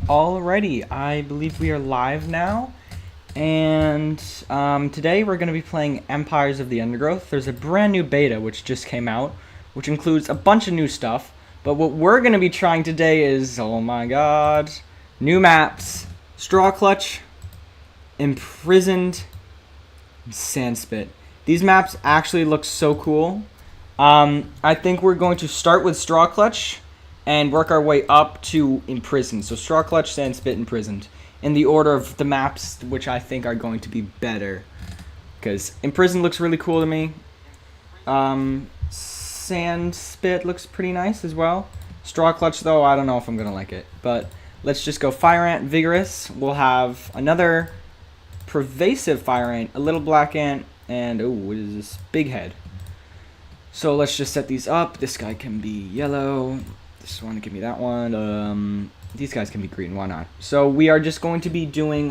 Alrighty, I believe we are live now, and today we're going to be playing Empires of the Undergrowth. There's a brand new beta which just came out, which includes a bunch of new stuff, but what we're going to be trying today is, oh my god, new maps, Strawclutch, Imprisoned, and SandSpit. These maps actually look so cool. I think we're going to start with Strawclutch and work our way up to Imprisoned. So Strawclutch, SandSpit, Imprisoned. In the order of the maps, which I think are going to be better. Because Imprisoned looks really cool to me. SandSpit looks pretty nice as well. Strawclutch, though, I don't know if I'm going to like it. But let's just go Fire Ant, Vigorous. We'll have another Pervasive Fire Ant, a little Black Ant, and, oh, what is this? Big Head. So let's just set these up. This guy can be yellow. This one, give me that one. These guys can be green, why not? So we are just going to be doing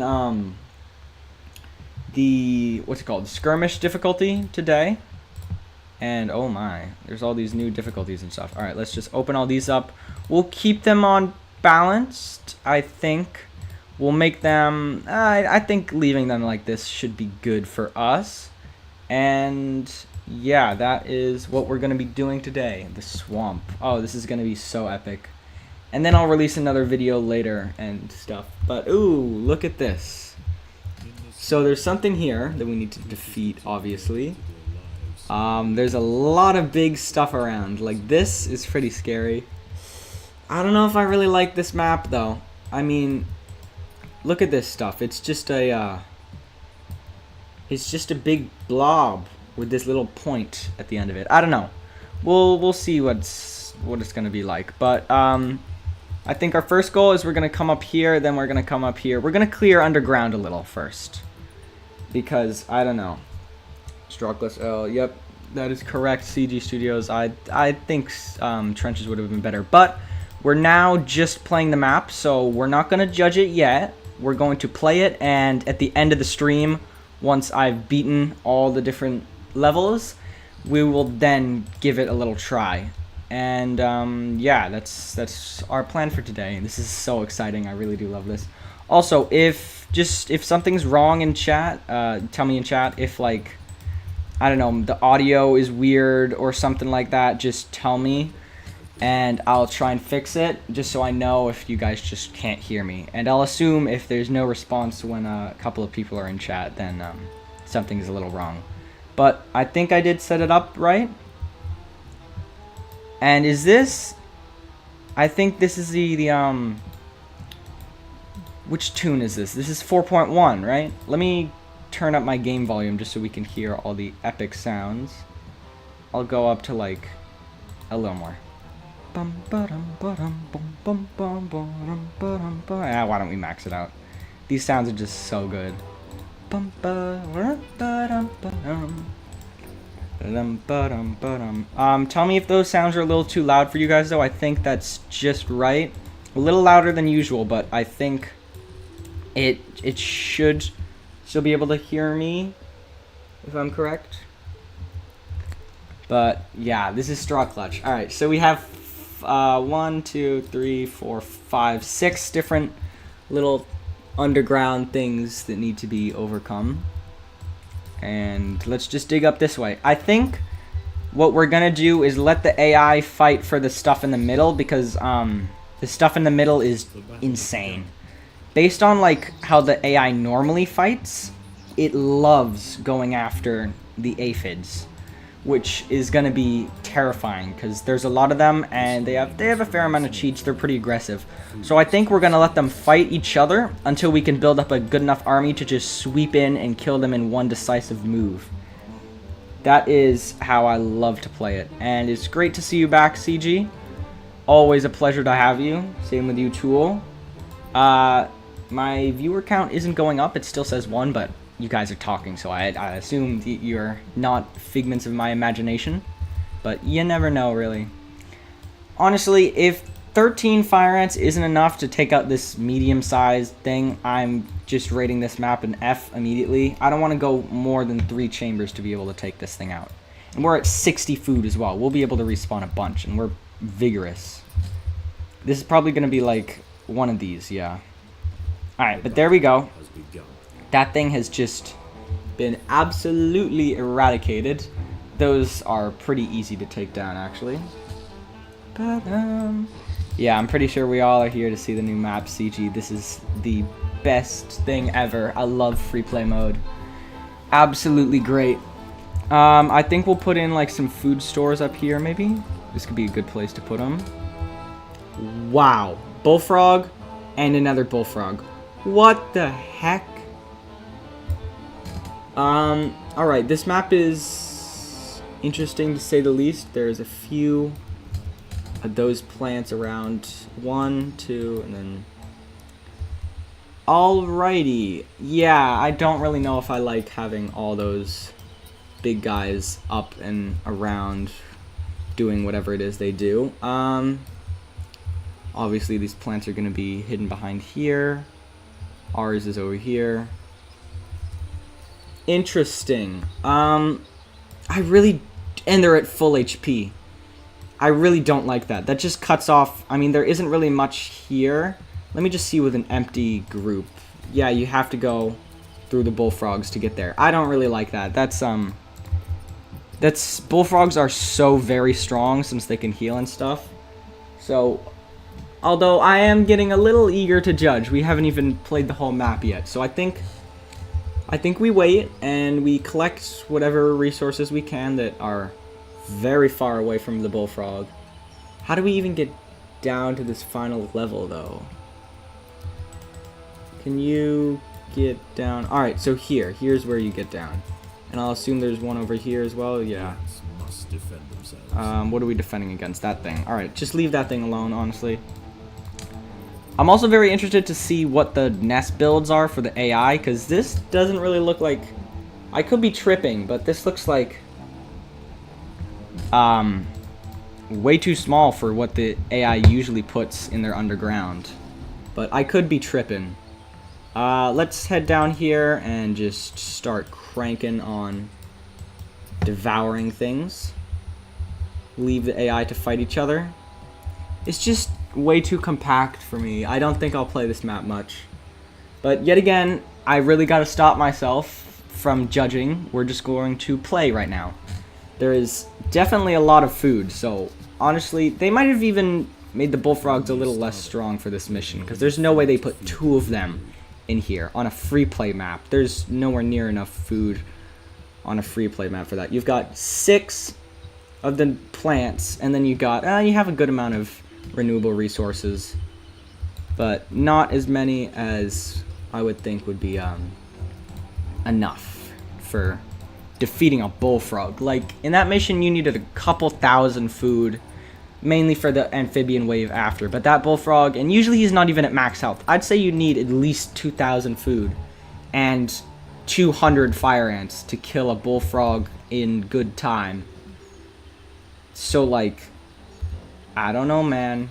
the what's it called? Skirmish difficulty today. And oh my, there's all these new difficulties and stuff. Alright, let's just open all these up. We'll keep them on balanced, I think. We'll make them I think leaving them like this should be good for us. And yeah, that is what we're going to be doing today. The swamp. Oh, this is going to be so epic. And then I'll release another video later and stuff. But, ooh, look at this. So there's something here that we need to defeat, obviously. There's a lot of big stuff around. Like, this is pretty scary. I don't know if I really like this map, though. I mean, look at this stuff. It's just a big blob with this little point at the end of it. I don't know. We'll see what it's gonna be like. But I think our first goal is we're gonna come up here, then we're gonna come up here. We're gonna clear underground a little first, because I don't know. Strawclutch. Oh, yep, that is correct. CG Studios. I think trenches would have been better, but we're now just playing the map, so we're not gonna judge it yet. We're going to play it, and at the end of the stream, once I've beaten all the different levels, we will then give it a little try. And yeah, that's our plan for today. This is so exciting. I really do love this. Also, if something's wrong in chat, tell me in chat. If, like, I don't know, the audio is weird or something like that, just tell me and I'll try and fix it, just so I know if you guys just can't hear me. And I'll assume if there's no response when a couple of people are in chat, then something's a little wrong. But I think I did set it up right. And is this... I think this is the which tune is this? This is 4.1, right? Let me turn up my game volume just so we can hear all the epic sounds. I'll go up to, like, a little more. Why don't we max it out? These sounds are just so good. Tell me if those sounds are a little too loud for you guys, though. I think that's just right. A little louder than usual, but I think it should still be able to hear me, if I'm correct. But yeah, this is Strawclutch. Alright, so we have 1, 2, 3, 4, 5, 6 different little underground things that need to be overcome. And let's just dig up this way. I think what we're gonna do is let the AI fight for the stuff in the middle, because the stuff in the middle is insane. Based on, like, how the AI normally fights, it loves going after the aphids, which is gonna be terrifying because there's a lot of them and they have a fair amount of cheats. They're pretty aggressive. So I think we're gonna let them fight each other until we can build up a good enough army to just sweep in and kill them in one decisive move. That is how I love to play it. And it's great to see you back, CG. Always a pleasure to have you. Same with you, Tool. My viewer count isn't going up. It still says 1, but you guys are talking, so I assume you're not figments of my imagination. But you never know, really. Honestly, if 13 fire ants isn't enough to take out this medium-sized thing, I'm just rating this map an F immediately. I don't want to go more than 3 chambers to be able to take this thing out. And we're at 60 food as well. We'll be able to respawn a bunch, and we're vigorous. This is probably going to be like one of these, yeah. Alright, but there we go. That thing has just been absolutely eradicated. Those are pretty easy to take down, actually. But, yeah, I'm pretty sure we all are here to see the new map, CG. This is the best thing ever. I love free play mode. Absolutely great. I think we'll put in like some food stores up here, maybe. This could be a good place to put them. Wow. Bullfrog and another bullfrog. What the heck? Alright, this map is interesting to say the least. There's a few of those plants around. 1, 2, and then... Alrighty. Yeah, I don't really know if I like having all those big guys up and around doing whatever it is they do. Obviously these plants are going to be hidden behind here. Ours is over here. Interesting. I really... And they're at full HP. I really don't like that. That just cuts off... I mean, there isn't really much here. Let me just see with an empty group. Yeah, you have to go through the bullfrogs to get there. I don't really like that. That's bullfrogs are so very strong since they can heal and stuff. So, although I am getting a little eager to judge. We haven't even played the whole map yet. So I think we wait and we collect whatever resources we can that are very far away from the bullfrog. How do we even get down to this final level though? Can you get down? Alright, so here's where you get down. And I'll assume there's one over here as well, yeah. What are we defending against? That thing. Alright, just leave that thing alone, honestly. I'm also very interested to see what the nest builds are for the AI, because this doesn't really look like... I could be tripping, but this looks like... way too small for what the AI usually puts in their underground. But I could be tripping. Let's head down here and just start cranking on devouring things. Leave the AI to fight each other. It's just way too compact for me. I don't think I'll play this map much. But yet again, I really got to stop myself from judging. We're just going to play right now. There is definitely a lot of food, so honestly, they might have even made the bullfrogs a little less strong for this mission, because there's no way they put 2 of them in here on a free play map. There's nowhere near enough food on a free play map for that. You've got 6 of the plants, and then you have a good amount of renewable resources, but not as many as I would think would be enough for defeating a bullfrog. Like, in that mission you needed a couple thousand food, mainly for the amphibian wave after, but that bullfrog, and usually he's not even at max health. I'd say you need at least 2,000 food and 200 fire ants to kill a bullfrog in good time. So, like, I don't know, man.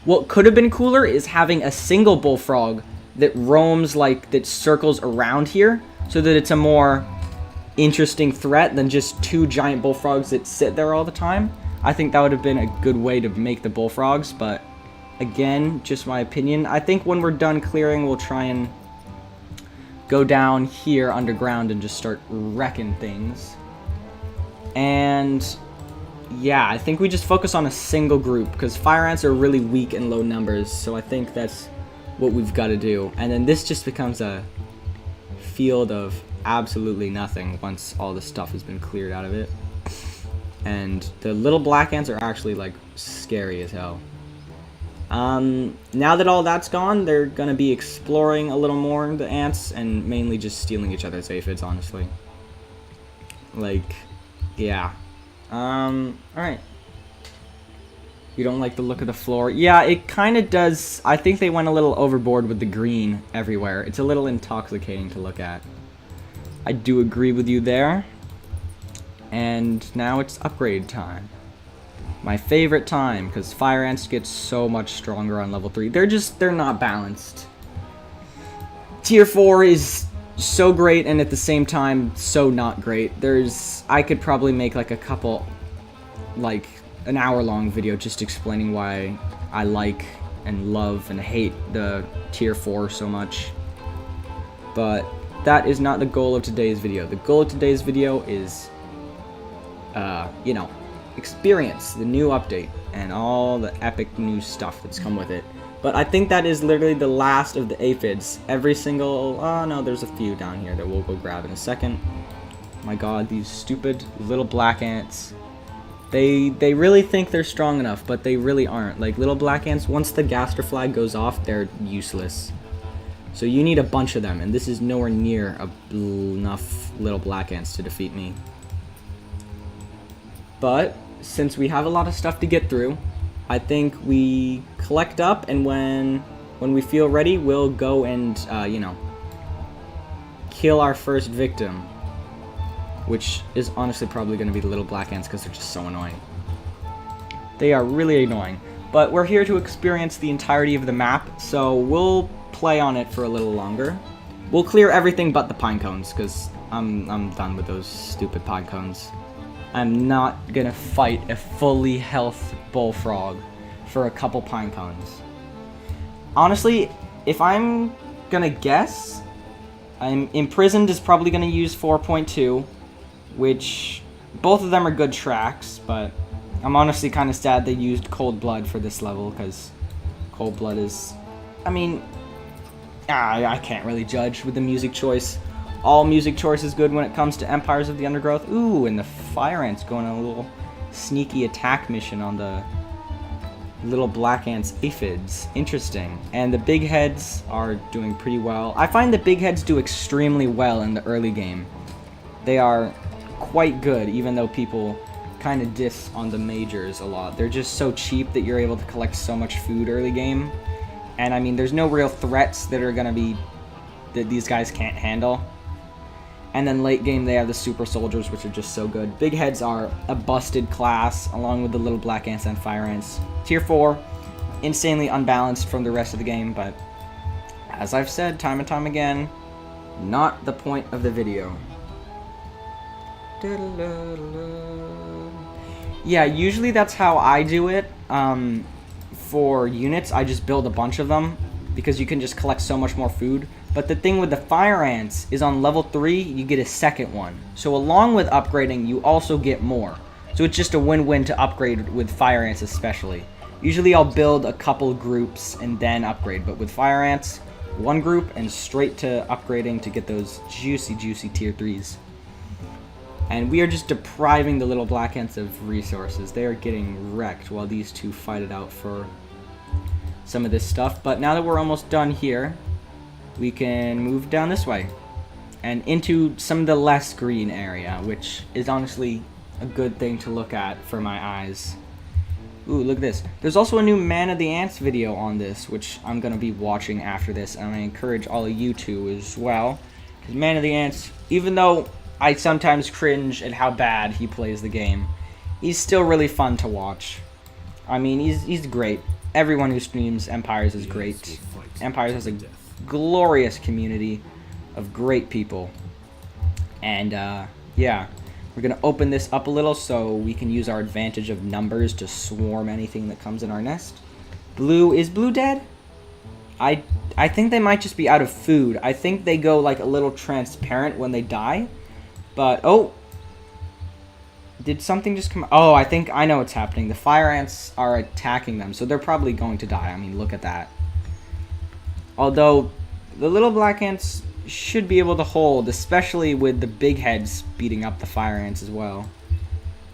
What could have been cooler is having a single bullfrog that roams, like, that circles around here, so that it's a more interesting threat than just 2 giant bullfrogs that sit there all the time. I think that would have been a good way to make the bullfrogs, but again, just my opinion. I think when we're done clearing, we'll try and go down here underground and just start wrecking things. And yeah, I think we just focus on a single group, because fire ants are really weak in low numbers, so I think that's what we've got to do. And then this just becomes a field of absolutely nothing once all the stuff has been cleared out of it. And the little black ants are actually, like, scary as hell. Now that all that's gone, they're gonna be exploring a little more, the ants, and mainly just stealing each other's aphids, honestly. Like, yeah. Alright. You don't like the look of the floor? Yeah, it kind of does. I think they went a little overboard with the green everywhere. It's a little intoxicating to look at. I do agree with you there. And now it's upgrade time. My favorite time, because fire ants get so much stronger on level 3. They're not balanced. Tier 4 is so great and at the same time so not great. I could probably make like a couple, like an hour-long video just explaining why I like and love and hate the tier 4 so much. But that is not the goal of today's video. The goal of today's video is, you know, experience the new update and all the epic new stuff that's come with it. But I think that is literally the last of the aphids. Every single, oh no, there's a few down here that we'll go grab in a second. My god, these stupid little black ants. They really think they're strong enough, but they really aren't. Like, little black ants, once the gaster flag goes off, they're useless. So you need a bunch of them, and this is nowhere near enough little black ants to defeat me. But since we have a lot of stuff to get through, I think we collect up, and when we feel ready, we'll go and, you know, kill our first victim. Which is honestly probably going to be the little black ants because they're just so annoying. They are really annoying. But we're here to experience the entirety of the map, so we'll play on it for a little longer. We'll clear everything but the pine cones, because I'm done with those stupid pine cones. I'm not going to fight a fully health bullfrog for a couple pine cones. Honestly, if I'm going to guess, Imprisoned is probably going to use 4.2. Which, both of them are good tracks, but I'm honestly kind of sad they used Cold Blood for this level, because Cold Blood is, I mean, I can't really judge with the music choice. All music choice is good when it comes to Empires of the Undergrowth. Ooh, and the fire ants going on a little sneaky attack mission on the little black ants aphids. Interesting. And the big heads are doing pretty well. I find the big heads do extremely well in the early game. They are quite good, even though people kind of diss on the majors a lot. They're just so cheap that you're able to collect so much food early game. And I mean, there's no real threats that are going to be, that these guys can't handle. And then late game, they have the super soldiers, which are just so good. Big heads are a busted class, along with the little black ants and fire ants. Tier 4, insanely unbalanced from the rest of the game, but as I've said time and time again, not the point of the video. Yeah, usually that's how I do it. For units, I just build a bunch of them because you can just collect so much more food. But the thing with the fire ants is on level 3, you get a second one. So along with upgrading, you also get more. So it's just a win-win to upgrade with fire ants especially. Usually I'll build a couple groups and then upgrade, but with fire ants, one group and straight to upgrading to get those juicy, juicy tier 3s. And we are just depriving the little black ants of resources. They are getting wrecked while these two fight it out for some of this stuff. But now that we're almost done here, we can move down this way and into some of the less green area, which is honestly a good thing to look at for my eyes. Ooh, look at this. There's also a new Man of the Ants video on this, which I'm going to be watching after this, and I encourage all of you to as well. Because Man of the Ants, even though I sometimes cringe at how bad he plays the game, he's still really fun to watch. I mean, he's great. Everyone who streams Empires is great. Empires has a glorious community of great people. And, yeah. We're going to open this up a little so we can use our advantage of numbers to swarm anything that comes in our nest. Blue, is Blue dead? I think they might just be out of food. I think they go like a little transparent when they die. But, oh, did something just come? Oh, I think I know what's happening. The fire ants are attacking them, so they're probably going to die. I mean, look at that. Although, the little black ants should be able to hold, especially with the big heads beating up the fire ants as well.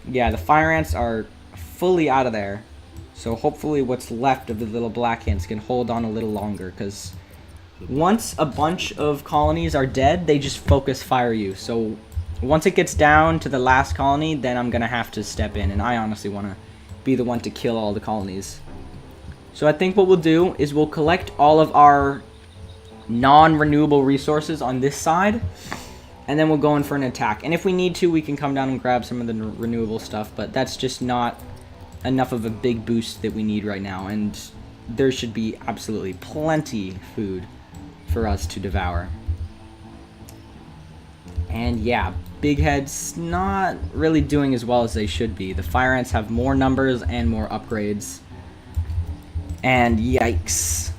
Yeah, the fire ants are fully out of there. So hopefully what's left of the little black ants can hold on a little longer, because once a bunch of colonies are dead, they just focus fire you. So once it gets down to the last colony, then I'm going to have to step in, and I honestly want to be the one to kill all the colonies. So I think what we'll do is we'll collect all of our non-renewable resources on this side, and then we'll go in for an attack. And if we need to, we can come down and grab some of the renewable stuff, but that's just not enough of a big boost that we need right now, and there should be absolutely plenty food for us to devour. And yeah, big heads not really doing as well as they should be. The fire ants have more numbers and more upgrades. And yikes.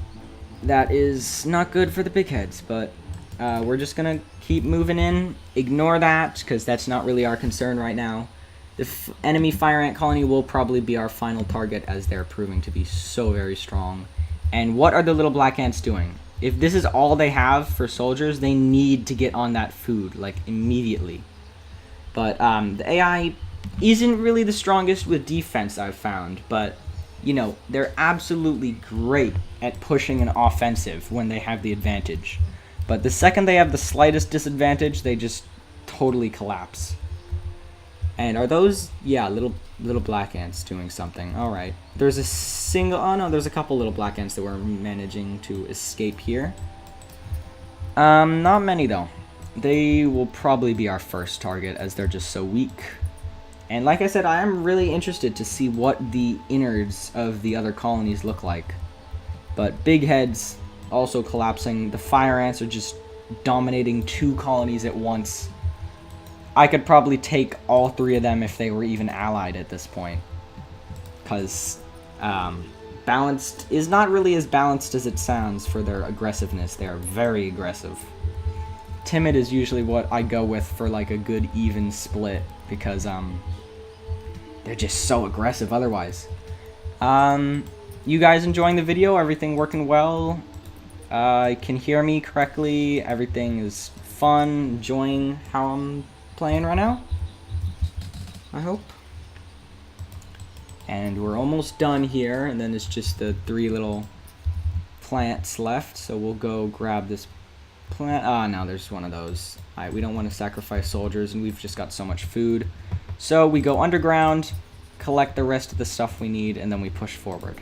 That is not good for the big heads, but we're just gonna keep moving in. Ignore that, because that's not really our concern right now. The enemy fire ant colony will probably be our final target, as they're proving to be so very strong. And what are the little black ants doing? If this is all they have for soldiers, they need to get on that food, like, immediately. But the AI isn't really the strongest with defense, I've found, but you know, they're absolutely great at pushing an offensive when they have the advantage. But the second they have the slightest disadvantage, they just totally collapse. And are those, yeah, little black ants doing something? All right. There's a single, oh no, there's a couple little black ants that were managing to escape here. Not many though. They will probably be our first target, as they're just so weak. And like I said, I am really interested to see what the innards of the other colonies look like. But big heads also collapsing. The fire ants are just dominating 2 colonies at once. I could probably take all 3 of them if they were even allied at this point. Because balanced is not really as balanced as it sounds for their aggressiveness. They are very aggressive. Timid is usually what I go with for like a good even split, because they're just so aggressive otherwise. You guys enjoying the video? Everything working well? Can hear me correctly? Everything is fun? Enjoying how I'm playing right now? I hope. And we're almost done here, and then it's just the 3 little plants left, so we'll go grab this plant. Ah, no, there's one of those. Alright, we don't want to sacrifice soldiers, and we've just got so much food. So we go underground, collect the rest of the stuff we need, and then we push forward.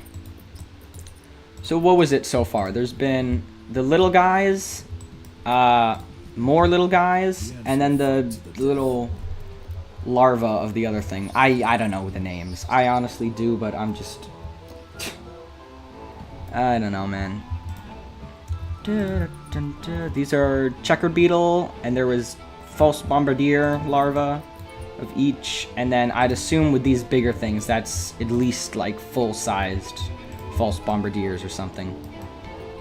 So what was it so far? There's been the little guys, more little guys, and then the little larva of the other thing. I don't know the names. I honestly do, but I'm just... I don't know, man. These are checkered beetle, and there was false bombardier larva of each, and then I'd assume with these bigger things that's at least like full-sized false bombardiers or something.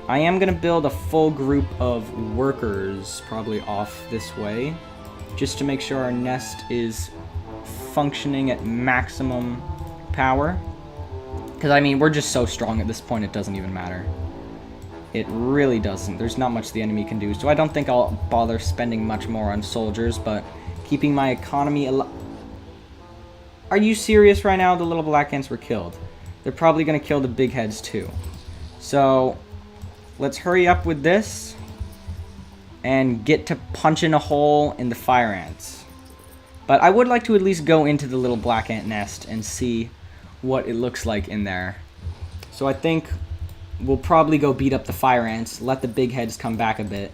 I am gonna build a full group of workers probably off this way, just to make sure our nest is functioning at maximum power, because I mean we're just so strong at this point it doesn't even matter. It really doesn't. There's not much the enemy can do, so I don't think I'll bother spending much more on soldiers, but keeping my economy alive. Are you serious right now? The little black ants were killed. They're probably going to kill the big heads too. So let's hurry up with this and get to punching a hole in the fire ants. But I would like to at least go into the little black ant nest and see what it looks like in there. So I think we'll probably go beat up the fire ants, let the big heads come back a bit,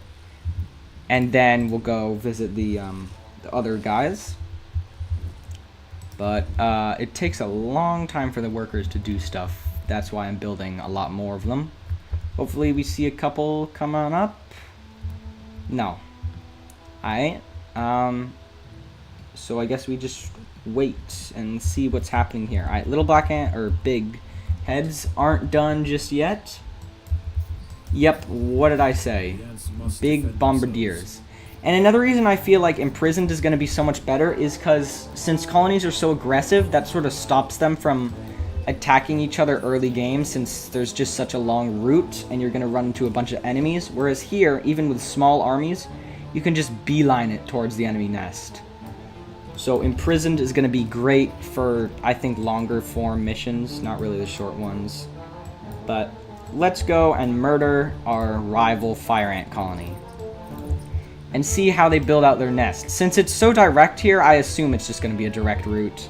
and then we'll go visit the other guys. But it takes a long time for the workers to do stuff. That's why I'm building a lot more of them. Hopefully we see a couple come on up. No. Alright. So I guess we just wait and see what's happening here. Alright, little black ant, or big heads aren't done just yet. Yep, what did I say? Big bombardiers. And another reason I feel like Imprisoned is going to be so much better is because since colonies are so aggressive, that sort of stops them from attacking each other early game, since there's just such a long route and you're going to run into a bunch of enemies. Whereas here, even with small armies, you can just beeline it towards the enemy nest. So Imprisoned is going to be great for, I think, longer form missions, not really the short ones. But let's go and murder our rival fire ant colony and see how they build out their nest. Since it's so direct here, I assume it's just going to be a direct route,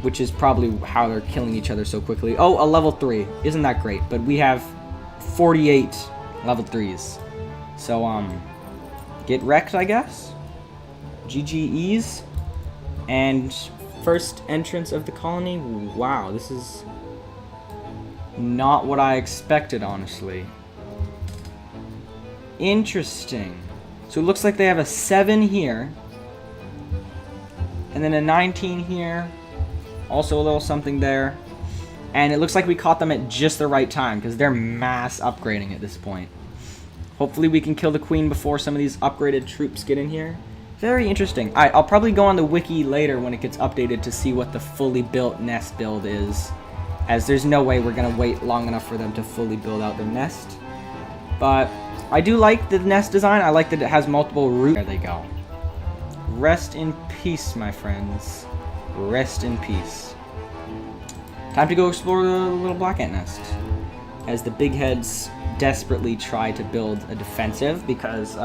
which is probably how they're killing each other so quickly. Oh, a level 3. Isn't that great? But we have 48 level 3s. So, get wrecked, I guess? GGEs. And first entrance of the colony. Wow, this is not what I expected, honestly. Interesting. So it looks like they have a 7 here, and then a 19 here, also a little something there. And it looks like we caught them at just the right time because they're mass upgrading at this point. Hopefully we can kill the queen before some of these upgraded troops get in here. Very interesting. Alright, I'll probably go on the wiki later when it gets updated to see what the fully built nest build is, as there's no way we're going to wait long enough for them to fully build out their nest. But I do like the nest design. I like that it has multiple roots. There they go. Rest in peace, my friends. Rest in peace. Time to go explore the little black ant nest, as the big heads desperately try to build a defensive because,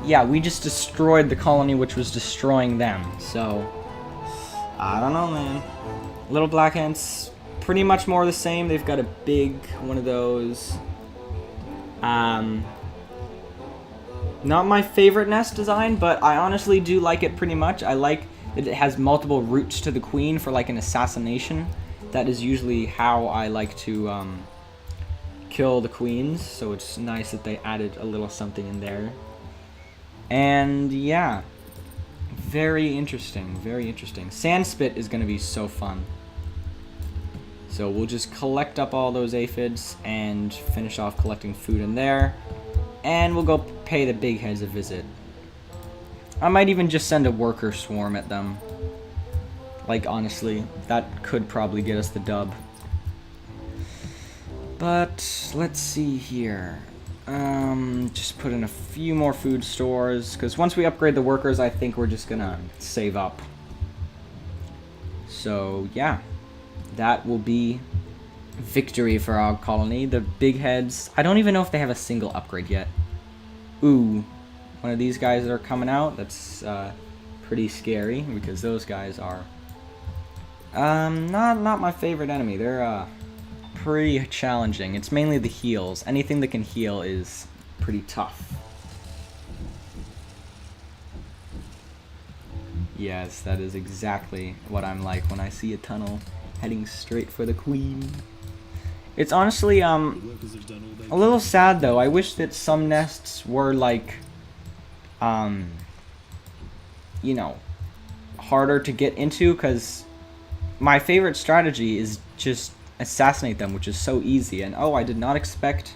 yeah, we just destroyed the colony which was destroying them. So, I don't know, man. Little black ants, pretty much more the same. They've got a big one of those. Not my favorite nest design, but I honestly do like it pretty much. I like that it has multiple routes to the queen for like an assassination. That is usually how I like to kill the queens, so it's nice that they added a little something in there. And yeah, very interesting, very interesting. SandSpit is going to be so fun. So we'll just collect up all those aphids and finish off collecting food in there. And we'll go pay the big heads a visit. I might even just send a worker swarm at them. Like, honestly, that could probably get us the dub. But, let's see here. Just put in a few more food stores, because once we upgrade the workers, I think we're just gonna save up. So, yeah. That will be victory for our colony. The big heads, I don't even know if they have a single upgrade yet. Ooh, one of these guys that are coming out, that's pretty scary, because those guys are not my favorite enemy. They're pretty challenging. It's mainly the heals. Anything that can heal is pretty tough. Yes, that is exactly what I'm like when I see a tunnel heading straight for the queen. It's honestly a little sad though. I wish that some nests were like you know, harder to get into, because my favorite strategy is just assassinate them, which is so easy. And oh, I did not expect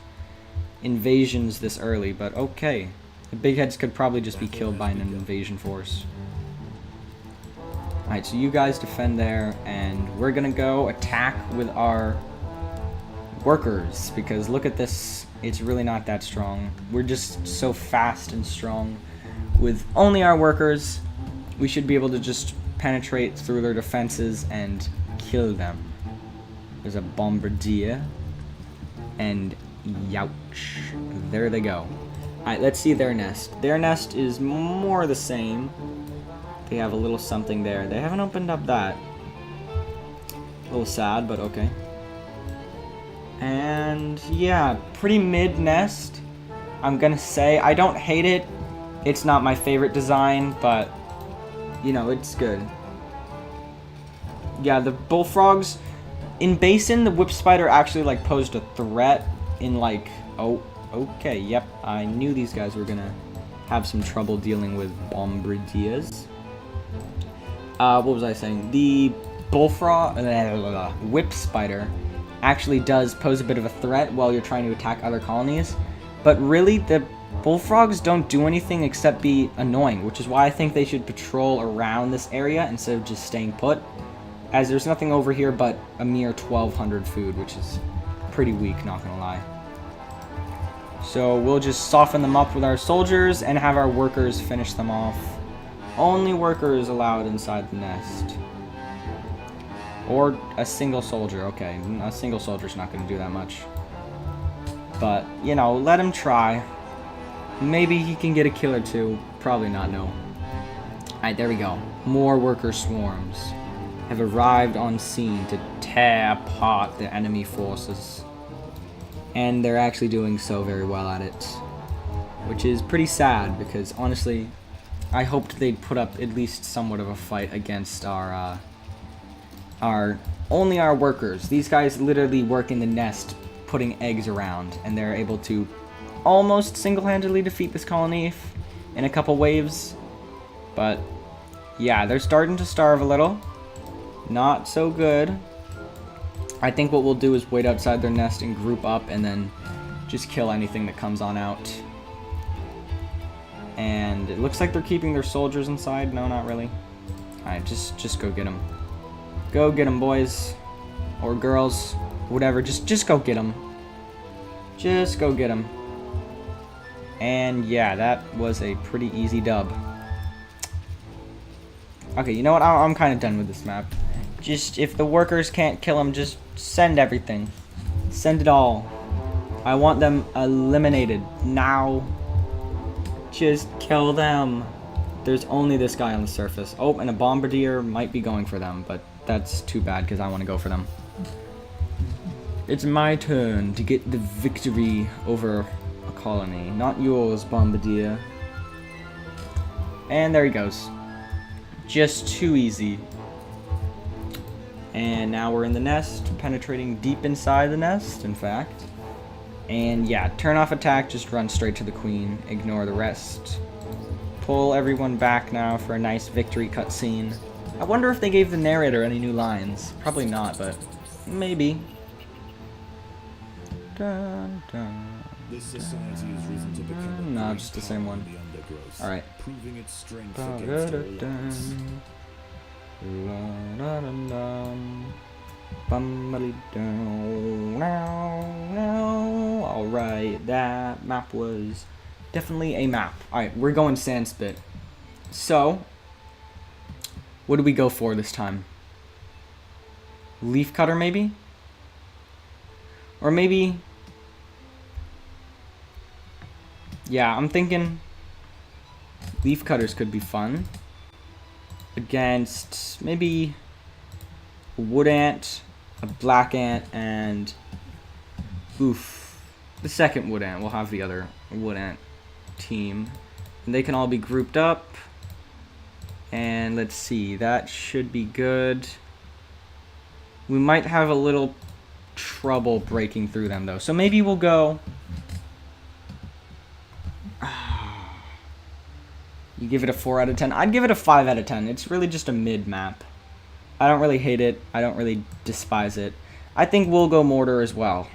invasions this early, but okay. The big heads could probably just be killed by an invasion force. Alright, so you guys defend there, and we're gonna go attack with our workers, because look at this, it's really not that strong. We're just so fast and strong. With only our workers, we should be able to just penetrate through their defenses and kill them. There's a bombardier, and youch, there they go. Alright, let's see their nest. Their nest is more the same. They have a little something there. They haven't opened up that. A little sad, but okay. And yeah, pretty mid nest, I'm gonna say. I don't hate it. It's not my favorite design, but you know, it's good. Yeah, the bullfrogs in Basin, the whip spider actually like posed a threat in like, oh, okay, yep, I knew these guys were gonna have some trouble dealing with bombardiers. What was I saying? The bullfrog, whip spider actually does pose a bit of a threat while you're trying to attack other colonies, but really the bullfrogs don't do anything except be annoying, which is why I think they should patrol around this area instead of just staying put, as there's nothing over here but a mere 1,200 food, which is pretty weak, not gonna lie. So we'll just soften them up with our soldiers and have our workers finish them off. Only workers allowed inside the nest. Or a single soldier. Okay, a single soldier's not going to do that much. But, you know, let him try. Maybe he can get a kill or two. Probably not, no. Alright, there we go. More worker swarms have arrived on scene to tear apart the enemy forces. And they're actually doing so very well at it. Which is pretty sad, because honestly, I hoped they'd put up at least somewhat of a fight against only our workers. These guys literally work in the nest putting eggs around, and they're able to almost single-handedly defeat this colony in a couple waves. But yeah, they're starting to starve a little. Not so good. I think what we'll do is wait outside their nest and group up and then just kill anything that comes on out. And it looks like they're keeping their soldiers inside. No, not really. Alright, just go get them. Go get them, boys. Or girls. Whatever. Just go get them. Just go get them. And yeah, that was a pretty easy dub. Okay, you know what? I'm kind of done with this map. Just, if the workers can't kill them, just send everything. Send it all. I want them eliminated now. Just kill them. There's only this guy on the surface. Oh, and a bombardier might be going for them, but that's too bad because I want to go for them. It's my turn to get the victory over a colony. Not yours, bombardier. And there he goes. Just too easy. And now we're in the nest, penetrating deep inside the nest, in fact. And yeah, turn off attack, just run straight to the queen, ignore the rest. Pull everyone back now for a nice victory cutscene. I wonder if they gave the narrator any new lines. Probably not, but maybe. Dun, dun, this society has risen to become no, just the same one. Alright. Proving its strength against all odds. Alright, that map was definitely a map. Alright, we're going SandSpit. So, what do we go for this time? Leaf cutter, maybe? Or maybe... yeah, I'm thinking leaf cutters could be fun. Against maybe a wood ant, a black ant, and oof, the second wood ant. We'll have the other wood ant team, and they can all be grouped up. And let's see, that should be good. We might have a little trouble breaking through them though, so maybe we'll go. You give it a 4 out of 10. I'd give it a 5 out of 10. It's really just a mid map. I don't really hate it. I don't really despise it. I think we'll go mortar as well.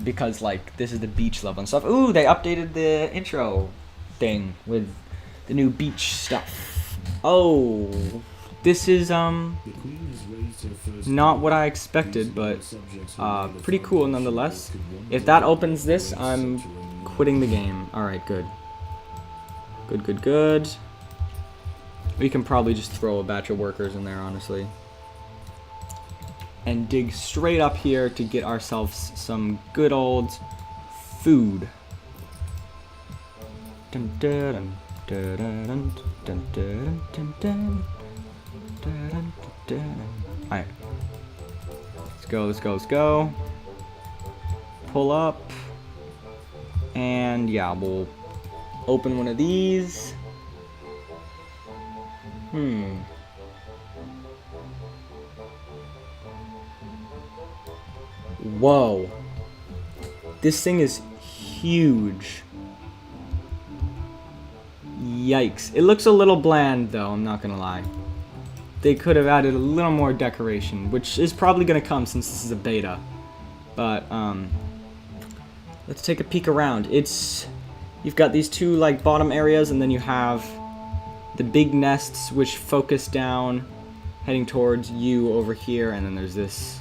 Because, like, this is the beach level and stuff. Ooh, they updated the intro thing with the new beach stuff. Oh, this is, not what I expected, but, pretty cool nonetheless. If that opens this, I'm quitting the game. Alright, good. Good, good, good. We can probably just throw a batch of workers in there, honestly. And dig straight up here to get ourselves some good old food. Alright. Let's go, let's go, let's go. Pull up. And yeah, we'll open one of these. Whoa. This thing is huge. Yikes. It looks a little bland though, I'm not gonna lie. They could have added a little more decoration, which is probably gonna come since this is a beta. But, let's take a peek around. You've got these two like bottom areas, and then you have the big nests which focus down, heading towards you over here, and then there's this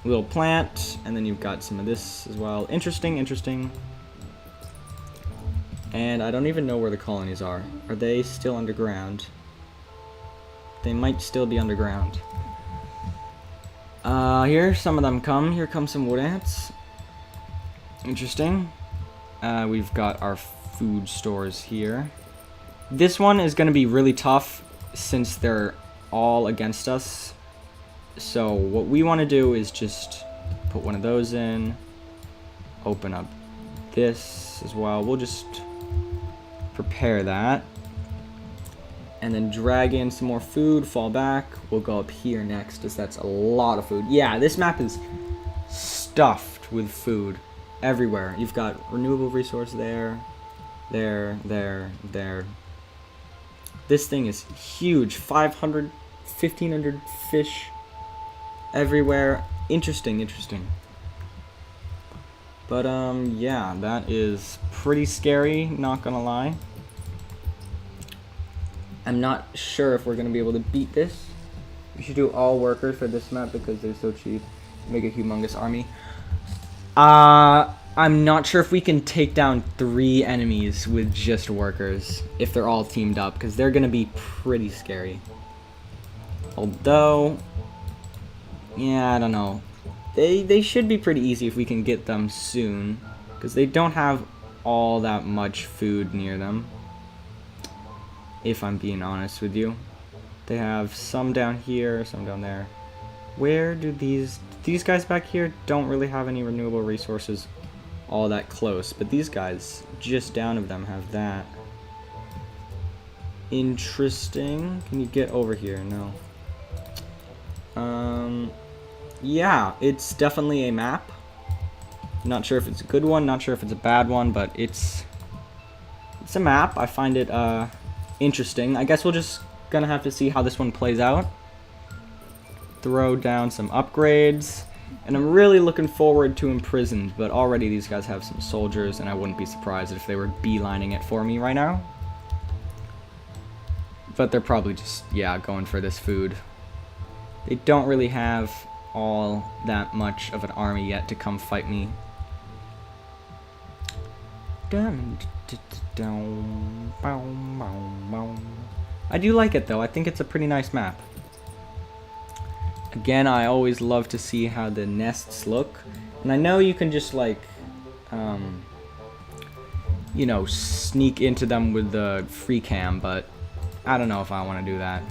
little plant, and then you've got some of this as well. Interesting, interesting. And I don't even know where the colonies are. Are they still underground? They might still be underground. Here, some of them come. Here come some wood ants. Interesting. We've got our food stores here. This one is going to be really tough since they're all against us. So what we want to do is just put one of those in. Open up this as well. We'll just prepare that. And then drag in some more food, fall back. We'll go up here next, as that's a lot of food. Yeah, this map is stuffed with food everywhere. You've got renewable resource there, there, there, there. This thing is huge. 500, 1,500 fish. everywhere. Interesting, interesting. But, yeah, that is pretty scary, not gonna lie. I'm not sure if we're gonna be able to beat this. We should do all workers for this map because they're so cheap. Make a humongous army. I'm not sure if we can take down 3 enemies with just workers if they're all teamed up, because they're gonna be pretty scary. Although, yeah, I don't know. They should be pretty easy if we can get them soon, because they don't have all that much food near them, if I'm being honest with you. They have some down here, some down there. Where do these guys back here don't really have any renewable resources all that close, but these guys just down of them have that. Interesting. Can you get over here? No. Yeah, it's definitely a map. Not sure if it's a good one, not sure if it's a bad one, but it's a map. I find it interesting. I guess we'll just gonna have to see how this one plays out. Throw down some upgrades, and I'm really looking forward to Imprisoned, but already these guys have some soldiers, and I wouldn't be surprised if they were beelining it for me right now. But they're probably just, yeah, going for this food. They don't really have all that much of an army yet to come fight me. I do like it though. I think it's a pretty nice map. Again, I always love to see how the nests look. And I know you can just like, you know, sneak into them with the free cam, but I don't know if I want to do that.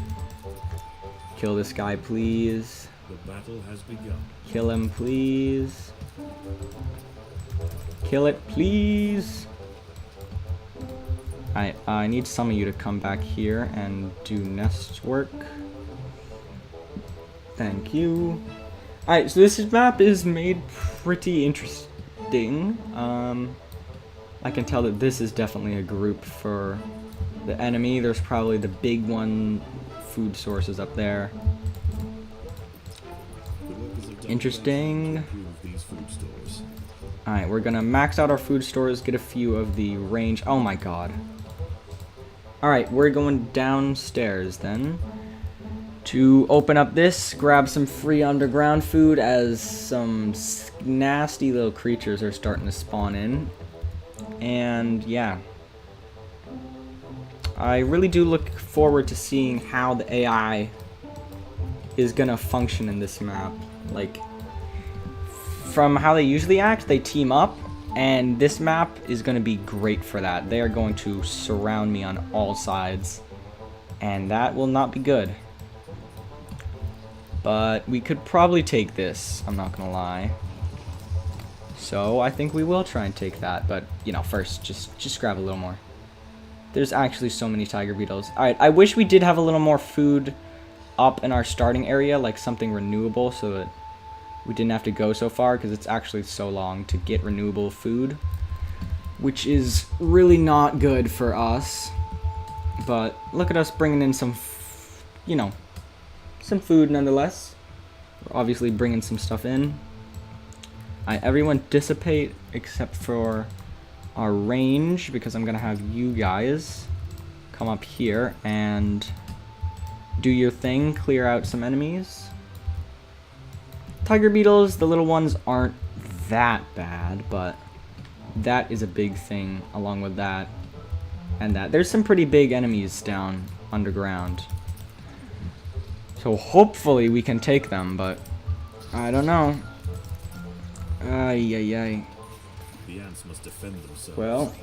Kill this guy, please. The battle has begun. Kill him, please. Kill it, please. I need some of you to come back here and do nest work. Thank you. Alright, so this map is made pretty interesting. I can tell that this is definitely a group for the enemy. There's probably the big one, food sources up there. Interesting. Alright, we're gonna max out our food stores, get a few of the range. Oh my god. Alright, we're going downstairs then to open up this, grab some free underground food as some nasty little creatures are starting to spawn in. And yeah, I really do look forward to seeing how the AI is gonna function in this map. Like, from how they usually act, they team up, and this map is gonna be great for that. They are going to surround me on all sides, and that will not be good. But we could probably take this, I'm not gonna lie. So I think we will try and take that, but you know, first just grab a little more. There's actually so many tiger beetles. Alright, I wish we did have a little more food up in our starting area, like something renewable, so that we didn't have to go so far, because it's actually so long to get renewable food, which is really not good for us. But look at us bringing in some, you know, some food nonetheless. We're obviously bringing some stuff in. Everyone dissipate except for our range, because I'm gonna have you guys come up here and do your thing, clear out some enemies. Tiger beetles, the little ones, aren't that bad, but that is a big thing along with that and that. There's some pretty big enemies down underground, so hopefully we can take them, but I don't know. Ay. The ants must defend themselves. Well,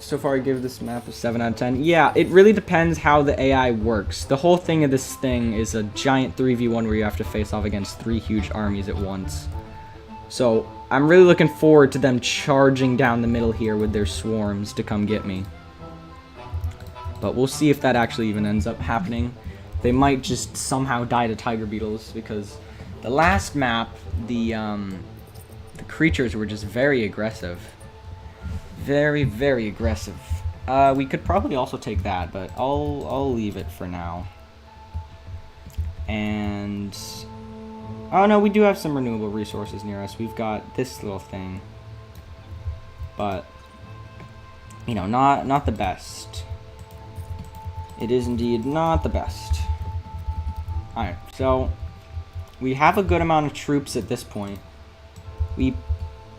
so far I give this map a 7 out of 10. Yeah, it really depends how the AI works. The whole thing of this thing is a giant 3v1 where you have to face off against 3 huge armies at once. So I'm really looking forward to them charging down the middle here with their swarms to come get me. But we'll see if that actually even ends up happening. They might just somehow die to tiger beetles, because the last map, the creatures were just very aggressive. Very aggressive. We could probably also take that, but I'll leave it for now. And Oh no, we do have some renewable resources near us. We've got this little thing. But, you know, not the best. It is indeed not the best. Alright, so we have a good amount of troops at this point. We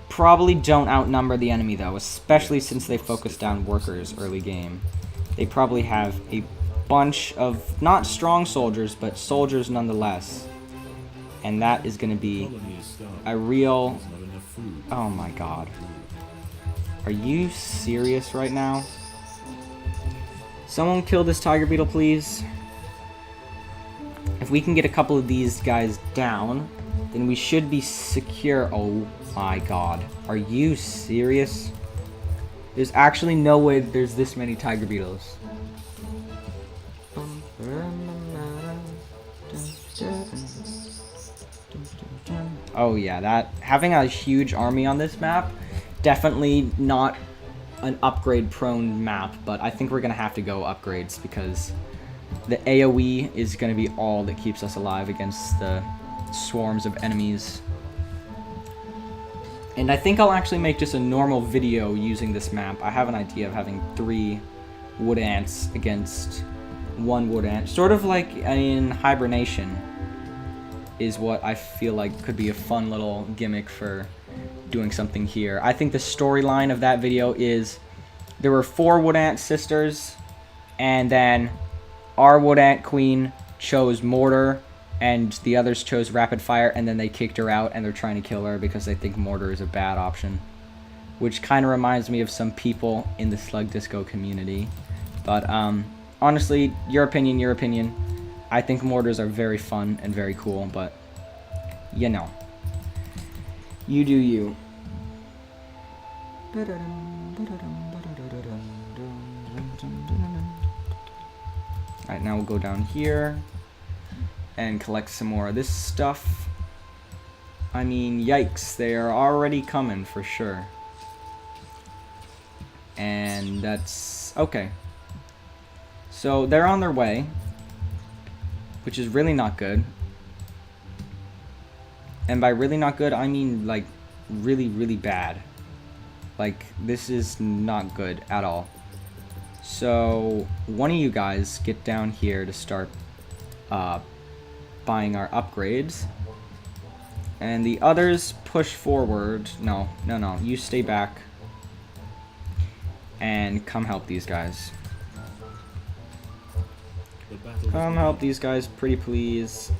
probably don't outnumber the enemy though, especially since they focused down workers early game. They probably have a bunch of not strong soldiers, but soldiers nonetheless. And that is going to be a real... Oh my god. Are you serious right now? Someone kill this tiger beetle, please. If we can get a couple of these guys down, then we should be secure. Oh my god. Are you serious? There's actually no way there's this many tiger beetles. Oh yeah, that having a huge army on this map, definitely not an upgrade prone map, but I think we're gonna have to go upgrades because the AoE is gonna be all that keeps us alive against the swarms of enemies. And I think I'll actually make just a normal video using this map. I have an idea of having 3 wood ants against 1 wood ant, sort of like in Hibernation is what I feel like could be a fun little gimmick for doing something here. I think the storyline of that video is there were 4 wood ant sisters, and then our wood ant queen chose mortar and the others chose rapid fire, and then they kicked her out and they're trying to kill her because they think mortar is a bad option, which kind of reminds me of some people in the Slug Disco community. But honestly, your opinion. I think mortars are very fun and very cool, but you know, you do you. Alright, now we'll go down here and collect some more of this stuff. I mean, yikes, they are already coming for sure. And that's okay. So they're on their way, which is really not good. And by really not good, I mean like really, really bad. Like, this is not good at all. So one of you guys get down here to start buying our upgrades. And the others push forward. No, you stay back. And come help these guys. Come help these guys, pretty please.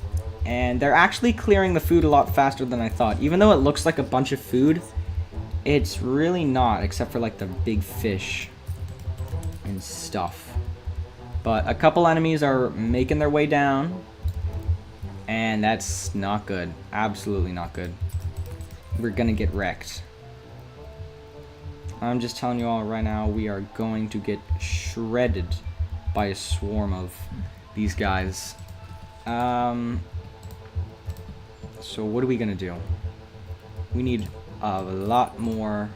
And they're actually clearing the food a lot faster than I thought. Even though it looks like a bunch of food, it's really not, except for like the big fish and stuff. But a couple enemies are making their way down, and that's not good. Absolutely not good. We're gonna get wrecked. I'm just telling you all right now, we are going to get shredded by a swarm of these guys. So what are we gonna do? We need a lot more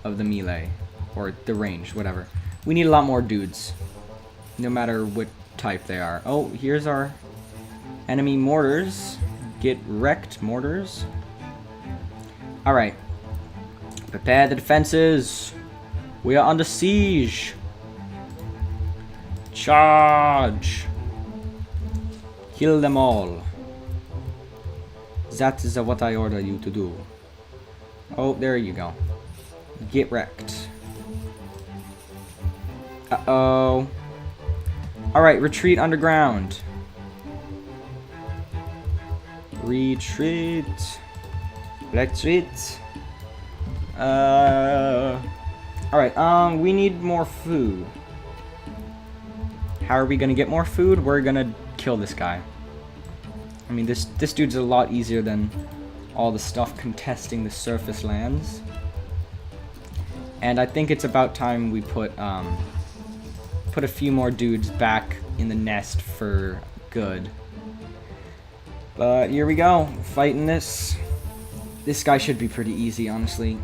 of the melee, or the range, whatever. We need a lot more dudes, no matter what type they are. Oh, here's our enemy mortars. Get wrecked, mortars. Alright. Prepare the defenses. We are under siege. Charge! Kill them all. That is what I order you to do. Oh, there you go. Get wrecked. Uh-oh. Alright, retreat underground. Retreat. Retreat. Alright, we need more food. How are we gonna get more food? We're gonna kill this guy. I mean, this dude's a lot easier than all the stuff contesting the surface lands. And I think it's about time we put a few more dudes back in the nest for good. But here we go, fighting this. This guy should be pretty easy, honestly.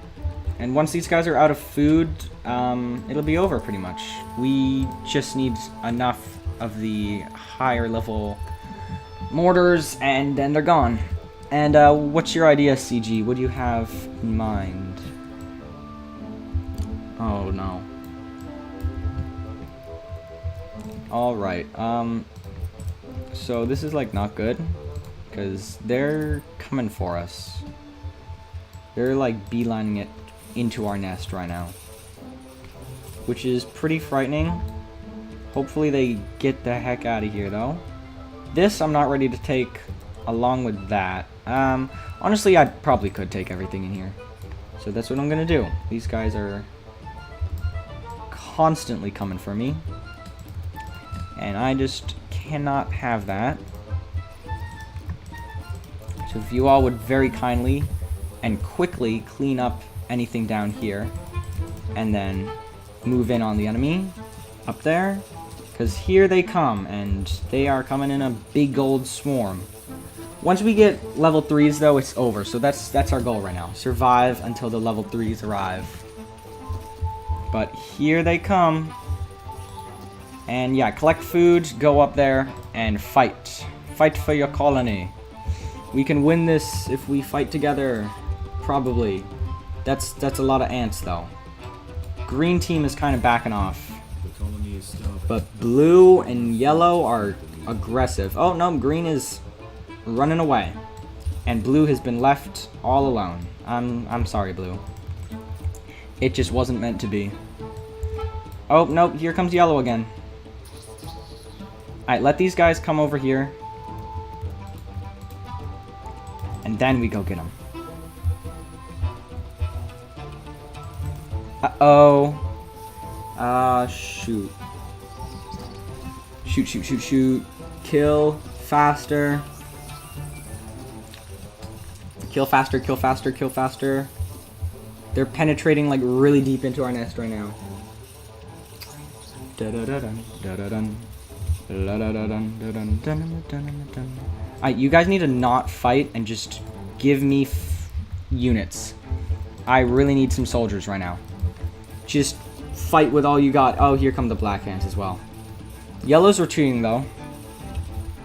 And once these guys are out of food, it'll be over pretty much. We just need enough of the higher level mortars, and then they're gone. And what's your idea, CG? What do you have in mind? Oh no. Alright, so this is like not good, because they're coming for us. They're like beelining it into our nest right now, which is pretty frightening. Hopefully they get the heck out of here though. This I'm not ready to take along with that. Honestly, I probably could take everything in here. So that's what I'm gonna do. These guys are constantly coming for me, and I just cannot have that. So if you all would very kindly and quickly clean up anything down here, and then move in on the enemy up there, because here they come, and they are coming in a big old swarm. Once we get level 3s though, it's over. So that's our goal right now. Survive until the level 3s arrive. But here they come. And yeah, collect food, go up there, and fight. Fight for your colony. We can win this if we fight together. Probably. That's a lot of ants though. Green team is kind of backing off. The colony is starving. But blue and yellow are aggressive. Oh no, green is running away. And blue has been left all alone. I'm sorry, blue. It just wasn't meant to be. Oh, no, here comes yellow again. Alright, let these guys come over here. And then we go get them. Uh-oh. Shoot. Shoot, shoot, shoot, shoot. Kill faster. Kill faster, kill faster, kill faster. They're penetrating like really deep into our nest right now. Alright, you guys need to not fight and just give me units. I really need some soldiers right now. Just fight with all you got. Oh, here come the black hands as well. Yellow's retreating though.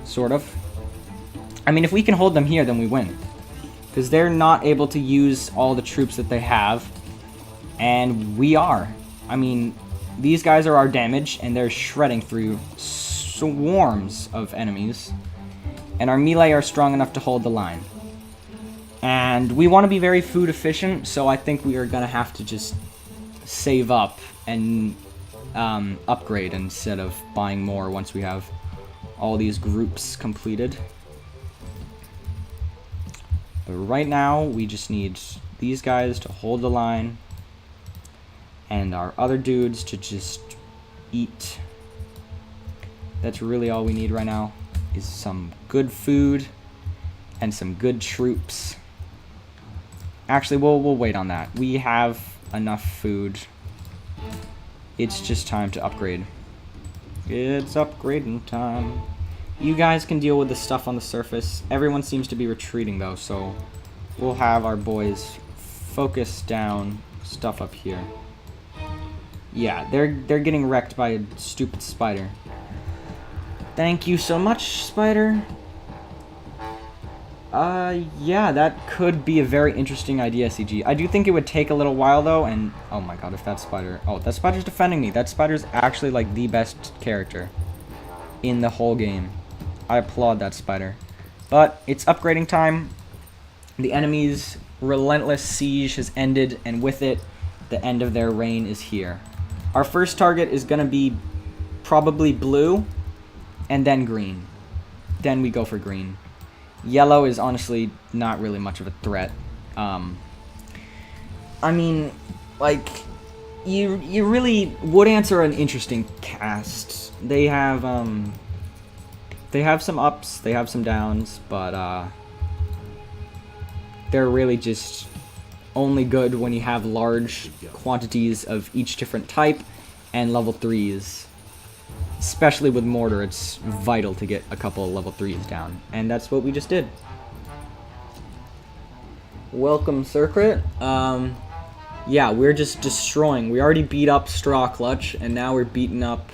Sort of. I mean, if we can hold them here, then we win. Because they're not able to use all the troops that they have. And we are. I mean, these guys are our damage, and they're shredding through swarms of enemies. And our melee are strong enough to hold the line. And we want to be very food efficient, so I think we are going to have to just save up and upgrade instead of buying more once we have all these groups completed. But right now, we just need these guys to hold the line, and our other dudes to just eat. That's really all we need right now, is some good food and some good troops. Actually, we'll wait on that. We have enough food. It's just time to upgrade. It's upgrading time. You guys can deal with the stuff on the surface. Everyone seems to be retreating though, so we'll have our boys focus down stuff up here. Yeah, they're getting wrecked by a stupid spider. Thank you so much, spider. Yeah, that could be a very interesting idea, CG. I do think it would take a little while though, and oh my god, if that spider... Oh, that spider's defending me. That spider's actually like the best character in the whole game. I applaud that spider. But it's upgrading time. The enemy's relentless siege has ended, and with it, the end of their reign is here. Our first target is going to be probably blue, and then green. Then we go for green. Yellow is honestly not really much of a threat. I mean, like, you really... Wood ants are an interesting cast. They have some ups, they have some downs, but they're really just only good when you have large quantities of each different type and level 3s. Especially with mortar, it's vital to get a couple of level 3s down, and that's what we just did. Welcome, Circuit. Yeah, we're just destroying. We already beat up Strawclutch, and now we're beating up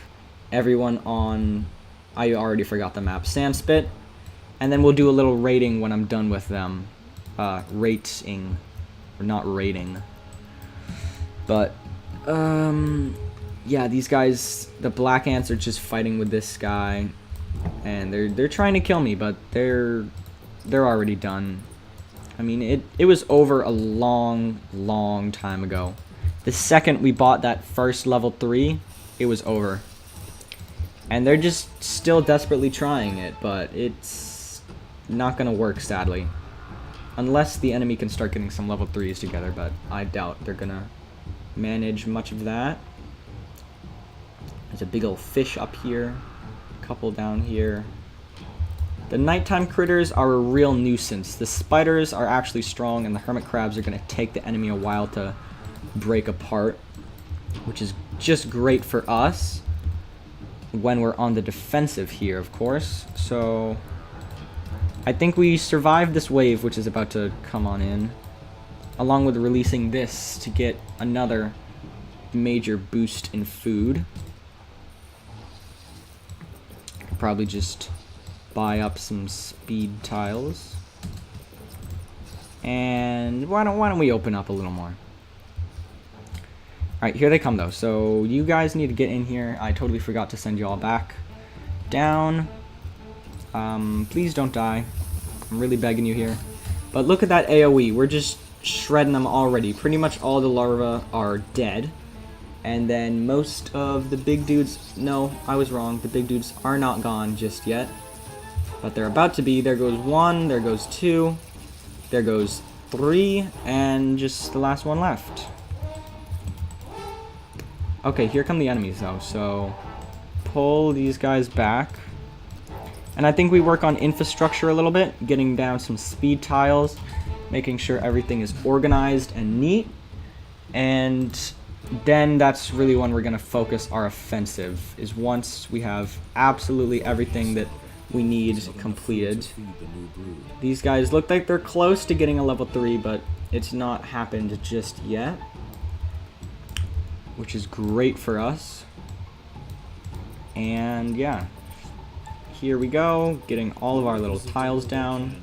everyone on... I already forgot the map. SandSpit. And then we'll do a little rating when I'm done with them. Rating. Or not rating. But, yeah, these guys, the black ants are just fighting with this guy. And they're trying to kill me, but they're already done. I mean, it was over a long time ago. The second we bought that first level 3, it was over. And they're just still desperately trying it, but it's not gonna work, sadly. Unless the enemy can start getting some level 3s together, but I doubt they're gonna manage much of that. There's a big old fish up here, a couple down here. The nighttime critters are a real nuisance. The spiders are actually strong, and the hermit crabs are gonna take the enemy a while to break apart, which is just great for us when we're on the defensive here, of course. So I think we survived this wave, which is about to come on in, along with releasing this to get another major boost in food. Probably just buy up some speed tiles. And why don't we open up a little more? Alright, here they come though. So you guys need to get in here. I totally forgot to send you all back down. Please don't die. I'm really begging you here. But look at that AoE. We're just shredding them already. Pretty much all the larvae are dead. And then most of the big dudes... No, I was wrong. The big dudes are not gone just yet. But they're about to be. There goes 1. There goes 2. There goes 3. And just the last one left. Okay, here come the enemies though. So pull these guys back. And I think we work on infrastructure a little bit. Getting down some speed tiles. Making sure everything is organized and neat. And then that's really when we're going to focus our offensive. Is once we have absolutely everything that we need completed. These guys look like they're close to getting a level 3, but it's not happened just yet. Which is great for us. And yeah. Here we go, getting all of our little tiles down.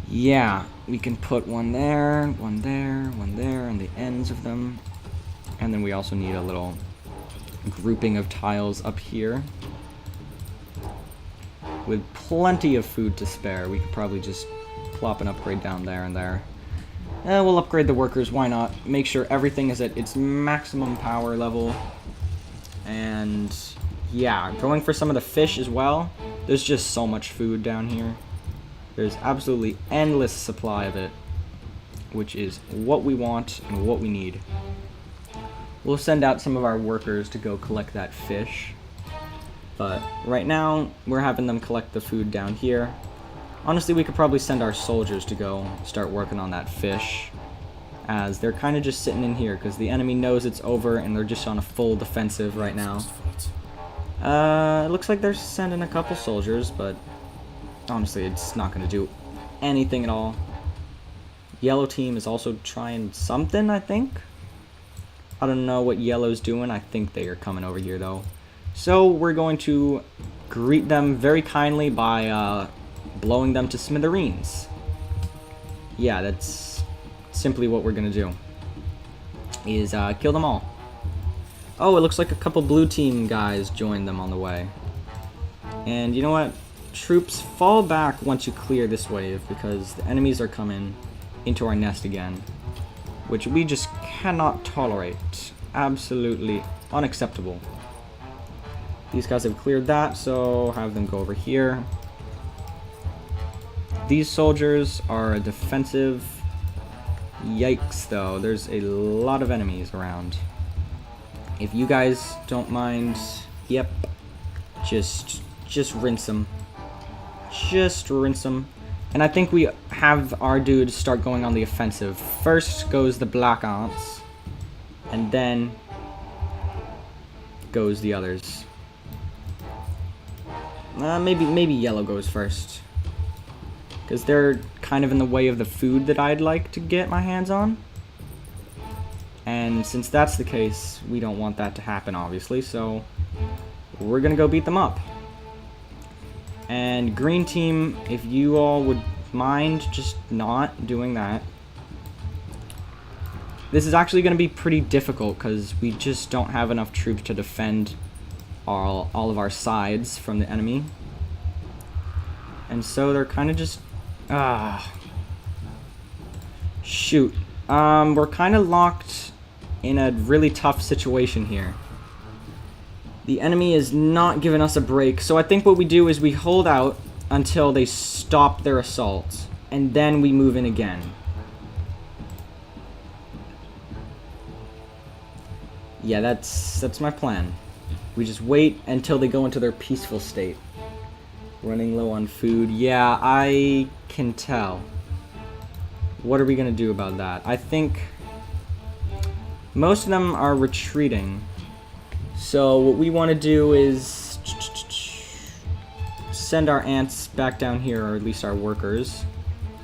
Yeah, we can put one there, one there, one there, and the ends of them. And then we also need a little grouping of tiles up here. With plenty of food to spare, we could probably just plop an upgrade down there and there. We'll upgrade the workers, why not? Make sure everything is at its maximum power level. And yeah, going for some of the fish as well. There's just so much food down here. There's absolutely endless supply of it, which is what we want and what we need. We'll send out some of our workers to go collect that fish. But right now, we're having them collect the food down here. Honestly, we could probably send our soldiers to go start working on that fish, as they're kind of just sitting in here because the enemy knows it's over and they're just on a full defensive right now. It looks like they're sending a couple soldiers, but honestly, it's not going to do anything at all. Yellow team is also trying something, I think. I don't know what yellow's doing. I think they are coming over here, though. So we're going to greet them very kindly by blowing them to smithereens. Yeah, that's simply what we're going to do. Is kill them all. Oh, it looks like a couple blue team guys joined them on the way. And you know what? Troops, fall back once you clear this wave, because the enemies are coming into our nest again, which we just cannot tolerate. Absolutely unacceptable. These guys have cleared that, so have them go over here. These soldiers are defensive. Yikes, though. There's a lot of enemies around. If you guys don't mind, yep, just rinse them. Just rinse them. And I think we have our dudes start going on the offensive. First goes the black ants, and then goes the others. Maybe yellow goes first, because they're kind of in the way of the food that I'd like to get my hands on. And since that's the case, we don't want that to happen, obviously, so we're gonna go beat them up. And green team, if you all would mind just not doing that. This is actually going to be pretty difficult because we just don't have enough troops to defend all of our sides from the enemy. And so they're kind of just... shoot. We're kind of locked in a really tough situation here. The enemy is not giving us a break, so I think what we do is we hold out until they stop their assault, and then we move in again. Yeah, that's my plan. We just wait until they go into their peaceful state. Running low on food. Yeah, I can tell. What are we gonna do about that? I think most of them are retreating. So what we want to do is send our ants back down here, or at least our workers.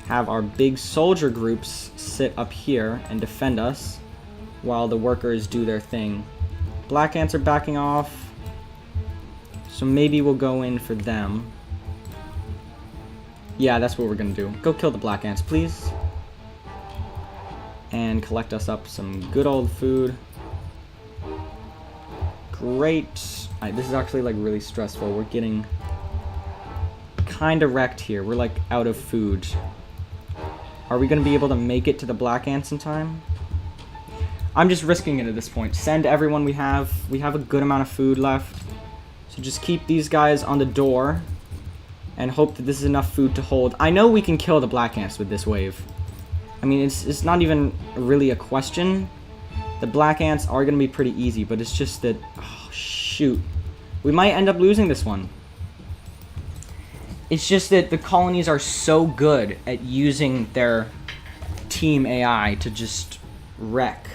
Have our big soldier groups sit up here and defend us while the workers do their thing. Black ants are backing off, so maybe we'll go in for them. Yeah, that's what we're gonna do. Go kill the black ants, please. And collect us up some good old food. Great. This is actually like really stressful. We're getting kind of wrecked here. We're like out of food. Are we gonna be able to make it to the black ants in time? I'm just risking it at this point. Send everyone we have. We have a good amount of food left. So just keep these guys on the door and hope that this is enough food to hold. I know we can kill the black ants with this wave. I mean, it's not even really a question. The black ants are going to be pretty easy, but it's just that... Oh, shoot. We might end up losing this one. It's just that the colonies are so good at using their team AI to just wreck.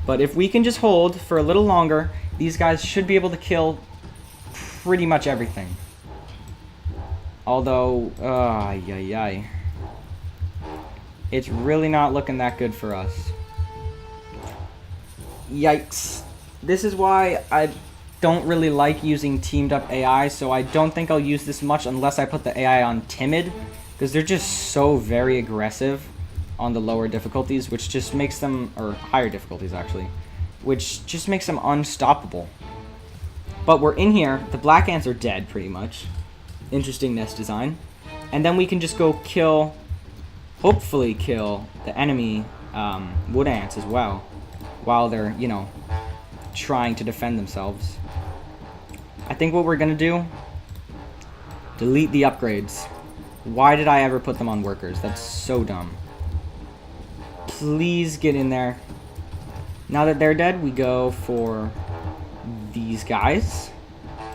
But if we can just hold for a little longer, these guys should be able to kill pretty much everything. Although, it's really not looking that good for us. Yikes. This is why I don't really like using teamed up AI, so I don't think I'll use this much unless I put the AI on timid, because they're just so very aggressive on the lower difficulties, which just makes them, or higher difficulties actually, which just makes them unstoppable. But we're in here, the black ants are dead pretty much. Interesting nest design. And then we can just go kill, hopefully kill the enemy wood ants as well, while they're, you know, trying to defend themselves. I think what we're gonna do, delete the upgrades. Why did I ever put them on workers? That's so dumb. Please get in there. Now that they're dead, we go for these guys.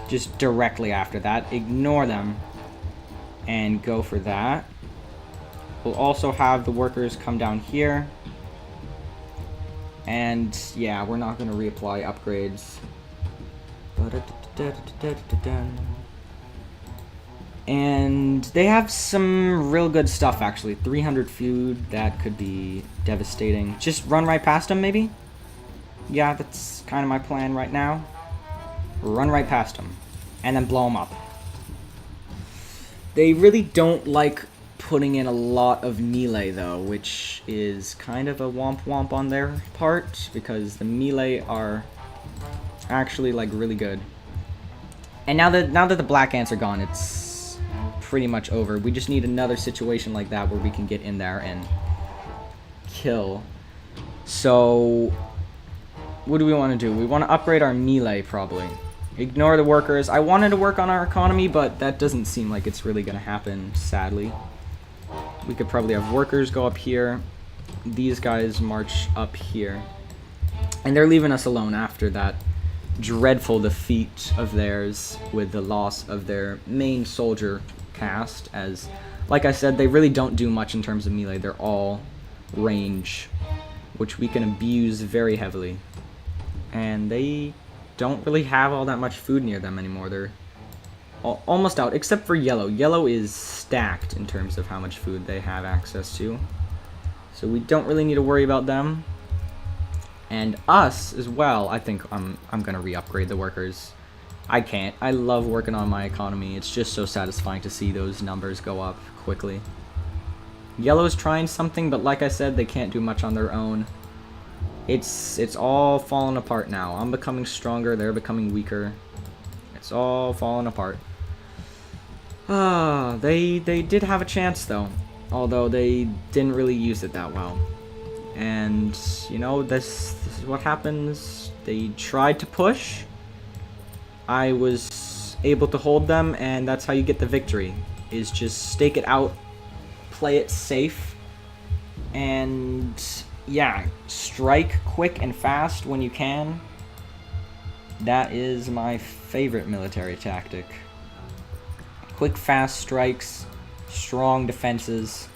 Just directly after that. Ignore them. And go for that. We'll also have the workers come down here. And yeah, we're not going to reapply upgrades. And they have some real good stuff, actually. 300 food, that could be devastating. Just run right past them, maybe? Yeah, that's kind of my plan right now. Run right past them. And then blow them up. They really don't like putting in a lot of melee, though, which is kind of a womp womp on their part, because the melee are actually, like, really good. And now that the black ants are gone, it's pretty much over. We just need another situation like that where we can get in there and kill. So what do we want to do? We want to upgrade our melee, probably. Ignore the workers. I wanted to work on our economy, but that doesn't seem like it's really going to happen, sadly. We could probably have workers go up here. These guys march up here. And they're leaving us alone after that dreadful defeat of theirs with the loss of their main soldier cast, as, like I said, they really don't do much in terms of melee. They're all range, which we can abuse very heavily. And they don't really have all that much food near them anymore. They're almost out, except for yellow. Yellow is stacked in terms of how much food they have access to. So we don't really need to worry about them. And us as well. I think I'm gonna re-upgrade the workers. I can't. I love working on my economy. It's just so satisfying to see those numbers go up quickly. Yellow's trying something, but like I said, they can't do much on their own. It's all falling apart now. I'm becoming stronger, they're becoming weaker. It's all falling apart. They did have a chance though, although they didn't really use it that well. And you know, this is what happens. They tried to push. I was able to hold them, and that's how you get the victory. Is just stake it out, play it safe, and yeah, strike quick and fast when you can. That is my favorite military tactic. Quick, fast strikes, strong defenses.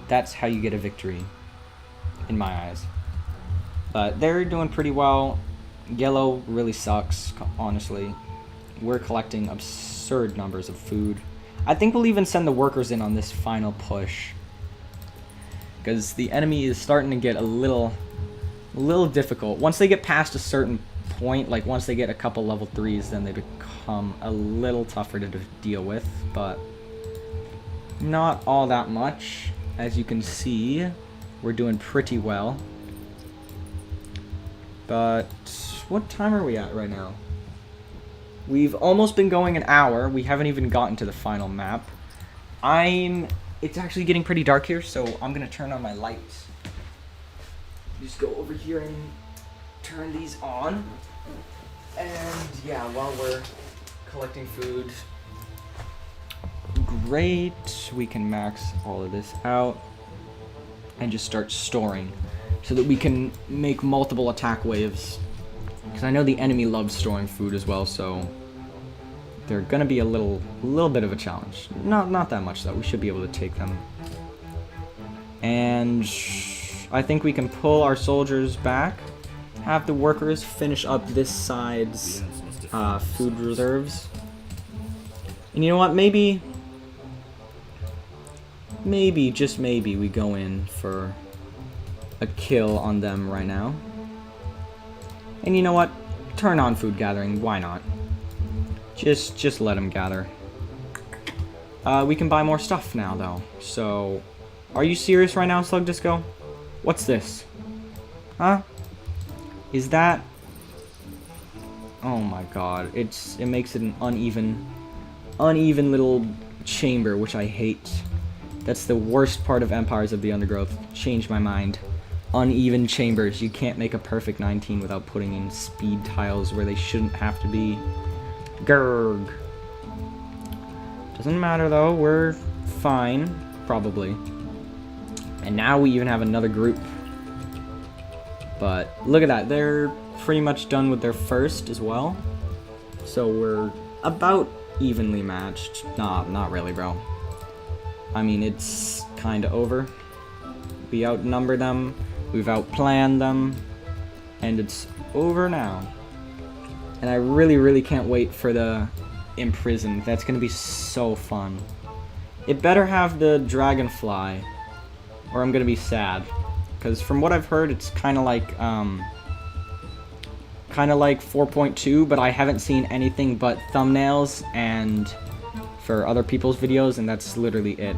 That's how you get a victory, in my eyes. But they're doing pretty well. Yellow really sucks, honestly. We're collecting absurd numbers of food. I think we'll even send the workers in on this final push, because the enemy is starting to get a little difficult. Once they get past a certain point, like once they get a couple level 3s, then they become a little tougher to deal with, but not all that much. As you can see, we're doing pretty well. But what time are we at right now? We've almost been going an hour. We haven't even gotten to the final map. It's actually getting pretty dark here, so I'm gonna turn on my lights. Just go over here and turn these on. And yeah, while we're collecting food, great, we can max all of this out and just start storing so that we can make multiple attack waves, because I know the enemy loves storing food as well, so they're gonna be a little bit of a challenge. Not that much though. We should be able to take them. And I think we can pull our soldiers back, have the workers finish up this side's food reserves. And you know what? Maybe, just maybe, we go in for a kill on them right now. And you know what? Turn on food gathering. Why not? Just let them gather. We can buy more stuff now, though. So, are you serious right now, Slug Disco? What's this? Huh? Is that? Oh my God! It makes it an uneven little chamber, which I hate. That's the worst part of Empires of the Undergrowth. Changed my mind. Uneven chambers. You can't make a perfect 19 without putting in speed tiles where they shouldn't have to be. Grrg. Doesn't matter though, we're fine, probably. And now we even have another group. But look at that, they're pretty much done with their first as well. So we're about evenly matched. Nah, not really, bro. I mean, it's kinda over. We outnumber them, we've outplanned them, and it's over now. And I really can't wait for the Imprisoned. That's gonna be so fun. It better have the dragonfly, or I'm gonna be sad. Because from what I've heard, it's kind of like 4.2, but I haven't seen anything but thumbnails and for other people's videos, and that's literally it.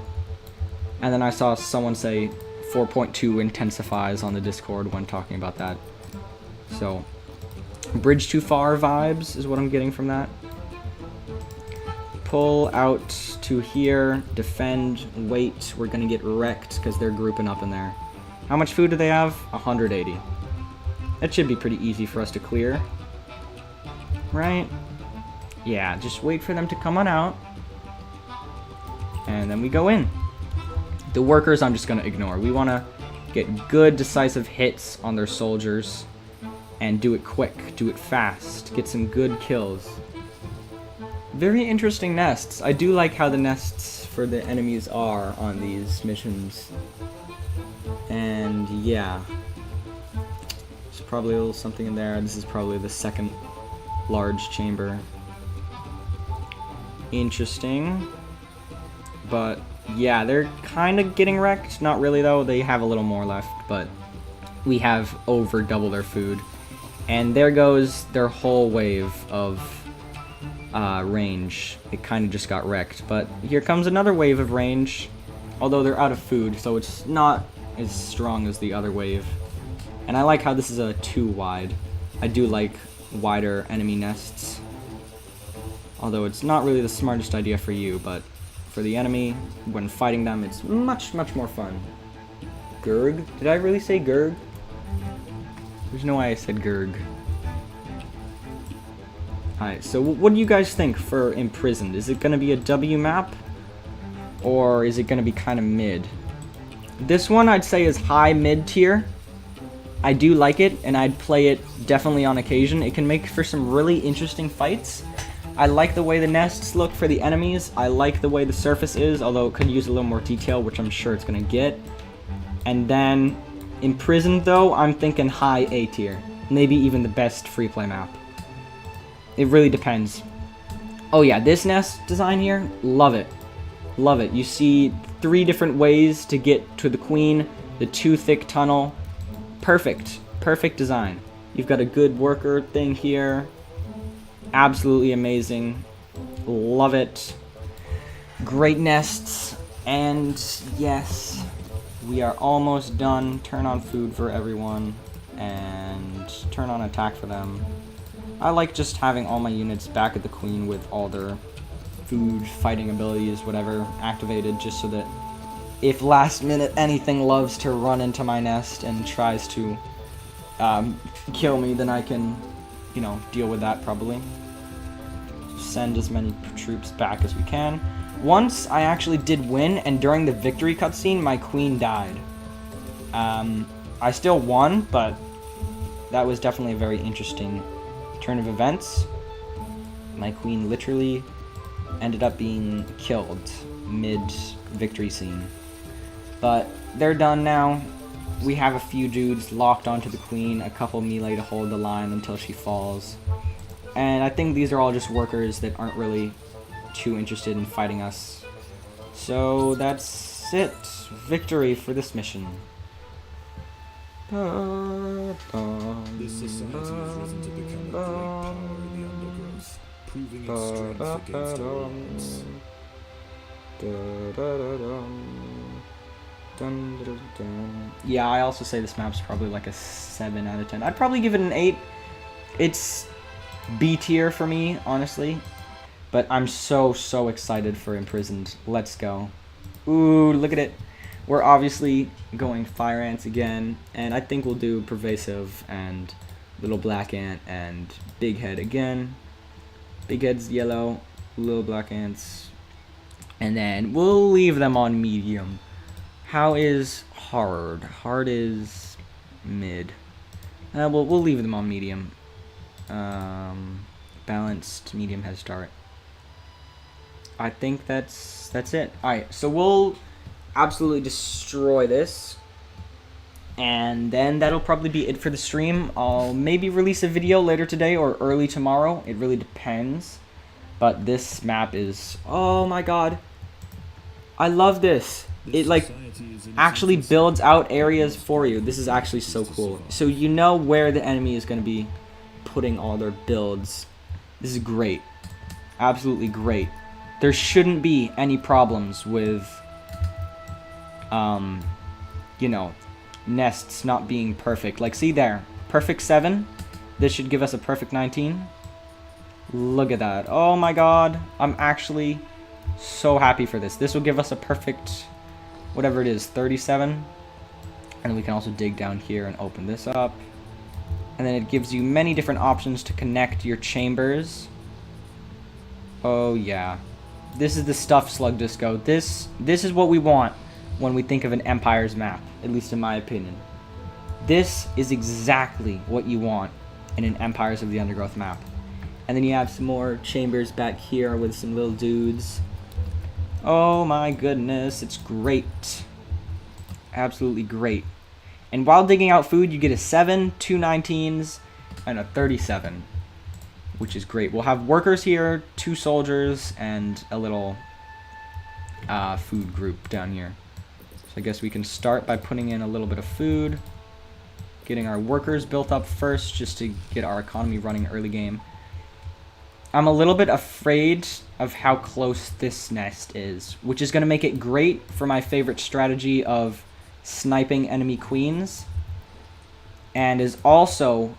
And then I saw someone say 4.2 intensifies on the Discord when talking about that. So, bridge too far vibes is what I'm getting from that. Pull out to here, defend, wait. We're gonna get wrecked because they're grouping up in there. How much food do they have? 180. That should be pretty easy for us to clear. Right? Yeah, just wait for them to come on out. And then we go in. The workers I'm just gonna ignore. We wanna get good decisive hits on their soldiers. And do it quick, do it fast, get some good kills. Very interesting nests. I do like how the nests for the enemies are on these missions. And yeah. There's probably a little something in there. This is probably the second large chamber. Interesting. But yeah, they're kind of getting wrecked. Not really though, they have a little more left, but we have over double their food. And there goes their whole wave of range. It kind of just got wrecked. But here comes another wave of range. Although they're out of food, so it's not as strong as the other wave. And I like how this is a 2 wide. I do like wider enemy nests. Although it's not really the smartest idea for you, but for the enemy, when fighting them, it's much, much more fun. Gurg? Did I really say Gurg? There's no way I said Gurg. Alright, so what do you guys think for Imprisoned? Is it going to be a W map? Or is it going to be kind of mid? This one I'd say is high mid tier. I do like it, and I'd play it definitely on occasion. It can make for some really interesting fights. I like the way the nests look for the enemies. I like the way the surface is, although it could use a little more detail, which I'm sure it's going to get. And then Imprisoned, though, I'm thinking high A tier. Maybe even the best Freeplay map. It really depends. Oh yeah, this nest design here, love it. Love it. You see 3 different ways to get to the queen, the 2 thick tunnel. Perfect. Perfect design. You've got a good worker thing here. Absolutely amazing. Love it. Great nests. And yes, we are almost done. Turn on food for everyone. And turn on attack for them. I like just having all my units back at the queen with all their food, fighting abilities, whatever, activated, just so that if last minute anything loves to run into my nest and tries to kill me, then I can, you know, deal with that probably. Send as many troops back as we can. Once I actually did win, and during the victory cutscene, my queen died. I still won, but that was definitely a very interesting turn of events. My queen literally ended up being killed mid-victory scene. But they're done now. We have a few dudes locked onto the queen, a couple melee to hold the line until she falls. And I think these are all just workers that aren't really too interested in fighting us. So that's it. Victory for this mission. This society has risen to become a great power in the Undergrowth, proving its strength against our opponents. Yeah, I also say this map's probably like a 7 out of 10. I'd probably give it an 8. It's B tier for me, honestly. But I'm so excited for Imprisoned. Let's go. Ooh, look at it. We're obviously going Fire Ants again, and I think we'll do Pervasive and Little Black Ant and Big Head again. Big Head's yellow, Little Black Ants, and then we'll leave them on medium. How is hard? Hard is mid. We'll leave them on medium. Balanced, medium, head start. I think that's it. Alright, so we'll absolutely destroy this, and then that'll probably be it for the stream. I'll maybe release a video later today or early tomorrow. It really depends. But this map is, oh my god, I love this. It like actually builds out areas for you. This is actually so cool. So you know where the enemy is going to be putting all their builds. This is great. Absolutely great. There shouldn't be any problems with you know, nests not being perfect. Like, see there, perfect 7. This should give us a perfect 19. Look at that. Oh my god, I'm actually so happy for this. This will give us a perfect, whatever it is, 37. And we can also dig down here and open this up. And then it gives you many different options to connect your chambers. Oh yeah, this is the stuff, Slug Disco. This is what we want when we think of an Empire's map, at least in my opinion. This is exactly what you want in an Empires of the Undergrowth map. And then you have some more chambers back here with some little dudes. Oh my goodness, it's great. Absolutely great. And while digging out food, you get a 7, 2 19s, and a 37, which is great. We'll have workers here, 2 soldiers, and a little food group down here. So I guess we can start by putting in a little bit of food, getting our workers built up first just to get our economy running early game. I'm a little bit afraid of how close this nest is, which is going to make it great for my favorite strategy of sniping enemy queens, and is also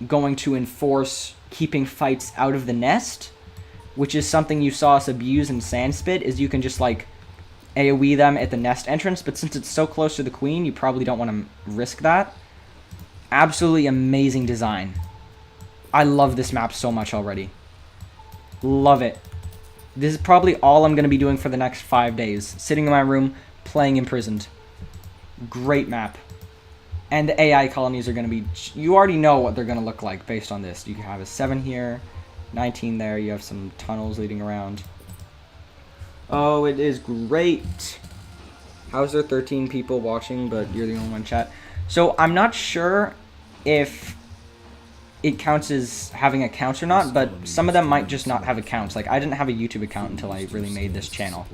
going to enforce keeping fights out of the nest, which is something you saw us abuse in SandSpit, is you can just like AoE them at the nest entrance, but since it's so close to the queen, you probably don't want to risk that. Absolutely amazing design. I love this map so much already. Love it. This is probably all I'm going to be doing for the next 5 days. Sitting in my room, playing Imprisoned. Great map. And the AI colonies are going to be... You already know what they're going to look like based on this. You have a 7 here, 19 there. You have some tunnels leading around. Oh, it is great. How's there 13 people watching, but you're the only one in chat? So I'm not sure if it counts as having accounts or not, but some of them might just not have accounts. Like, I didn't have a YouTube account until I really made this channel.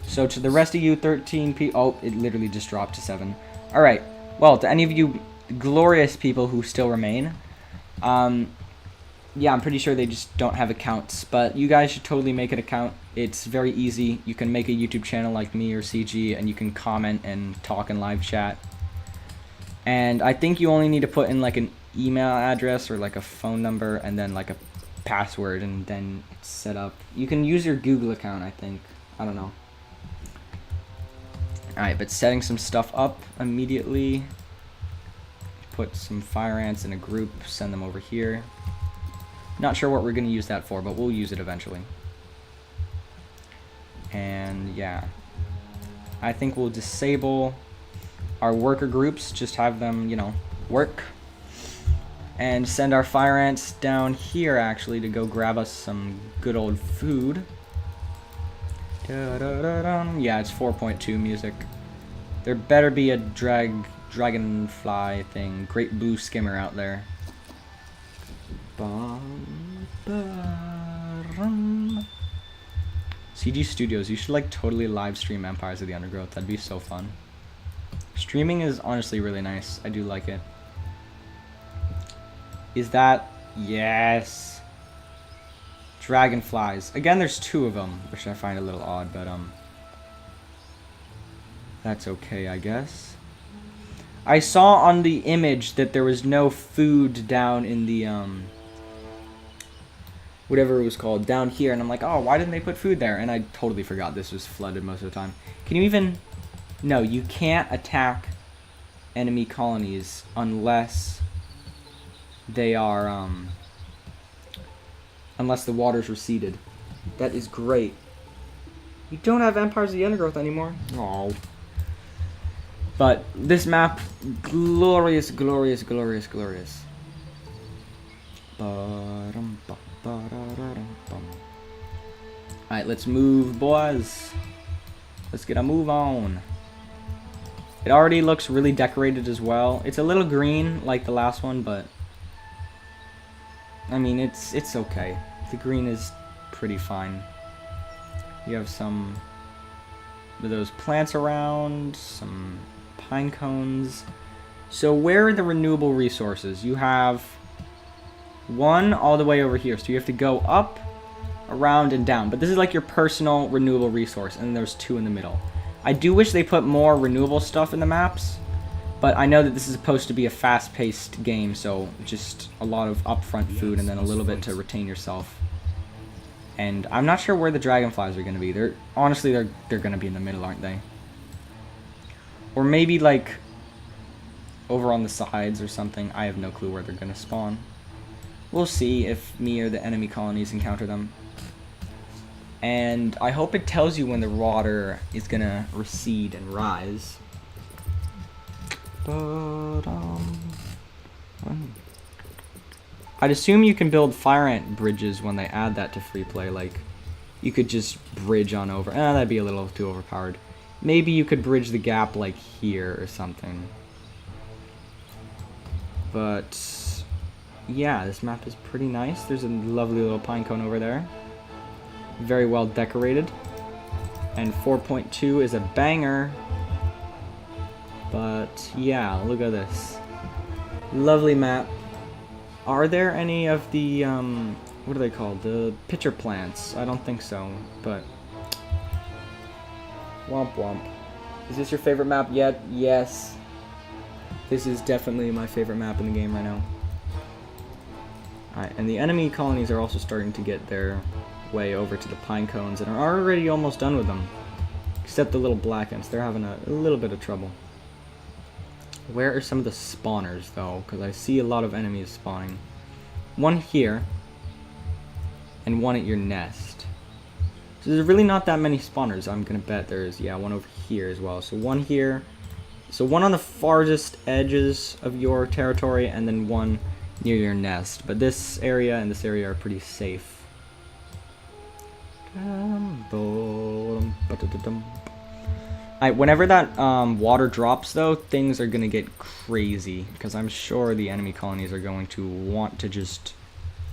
So to the rest of you 13 people... Oh, it literally just dropped to 7. Alright, well, to any of you glorious people who still remain, yeah, I'm pretty sure they just don't have accounts, but you guys should totally make an account. It's very easy. You can make a YouTube channel like me or CG, and you can comment and talk in live chat. And I think you only need to put in like an email address or like a phone number and then like a password, and then it's set up. You can use your Google account, I think. I don't know. Alright, but setting some stuff up immediately. Put some fire ants in a group, send them over here. Not sure what we're going to use that for, but we'll use it eventually. And yeah, I think we'll disable our worker groups, just have them, you know, work. And send our fire ants down here, actually, to go grab us some good old food. Yeah, it's 4.2 music. There better be a dragonfly thing, great blue skimmer out there. CG Studios, you should like totally live stream Empires of the Undergrowth. That'd be so fun. Streaming is honestly really nice. I do like it. Is that... Yes. Dragonflies. Again, there's 2 of them, which I find a little odd, but that's okay, I guess. I saw on the image that there was no food down in the whatever it was called down here, and I'm like, oh, why didn't they put food there? And I totally forgot this was flooded most of the time. Can you even... No, you can't attack enemy colonies unless they are unless the water's receded. That is great. We don't have Empires of the Undergrowth anymore. Oh. But this map, glorious, glorious, glorious, glorious. Alright, let's move, boys. Let's get a move on. It already looks really decorated as well. It's a little green like the last one, but I mean, it's okay. The green is pretty fine. You have some of those plants around, some pine cones. So where are the renewable resources? You have one all the way over here. So you have to go up, around, and down. But this is like your personal renewable resource, and then there's 2 in the middle. I do wish they put more renewable stuff in the maps, but I know that this is supposed to be a fast-paced game, so just a lot of upfront food and then a little bit to retain yourself. And I'm not sure where the dragonflies are going to be. Honestly, they're going to be in the middle, aren't they? Or maybe like over on the sides or something. I have no clue where they're going to spawn. We'll see if me or the enemy colonies encounter them. And I hope it tells you when the water is going to recede and rise. I'd assume you can build fire ant bridges when they add that to Freeplay. Like, you could just bridge on over. That'd be a little too overpowered. Maybe you could bridge the gap like here or something. But yeah, this map is pretty nice. There's a lovely little pine cone over there. Very well decorated. And 4.2 is a banger. But yeah, look at this. Lovely map. Are there any of the what are they called? The pitcher plants. I don't think so, but womp womp. Is this your favorite map yet? Yes. This is definitely my favorite map in the game right now. Alright, and the enemy colonies are also starting to get their way over to the pine cones and are already almost done with them. Except the little black ants. They're having a little bit of trouble. Where are some of the spawners, though? Because I see a lot of enemies spawning. One here. And one at your nest. So there's really not that many spawners. I'm going to bet there's, yeah, one over here as well. So one here. So one on the farthest edges of your territory, and then one near your nest. But this area and this area are pretty safe. Alright, whenever that water drops, though, things are going to get crazy. Because I'm sure the enemy colonies are going to want to just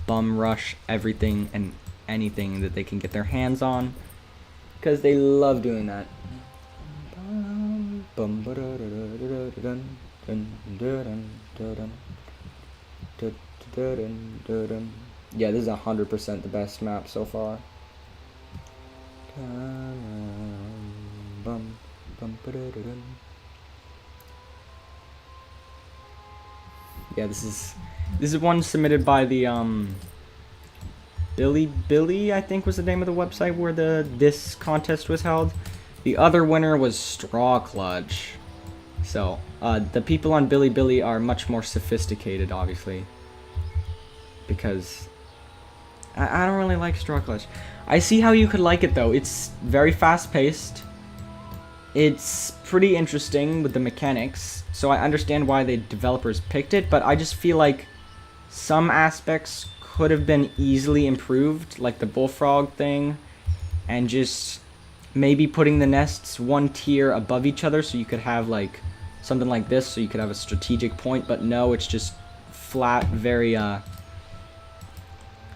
bum rush everything and anything that they can get their hands on. Because they love doing that. Yeah, this is 100% the best map so far. Yeah, this is one submitted by the Billy, I think was the name of the website where this contest was held. The other winner was Strawclutch. So, the people on Billy are much more sophisticated, obviously. Because I don't really like Strawclutch. I see how you could like it, though. It's very fast-paced. It's pretty interesting with the mechanics. So I understand why the developers picked it, but I just feel like some aspects could have been easily improved, like the bullfrog thing, and just maybe putting the nests one tier above each other so you could have like something like this, so you could have a strategic point. But no, it's just flat, very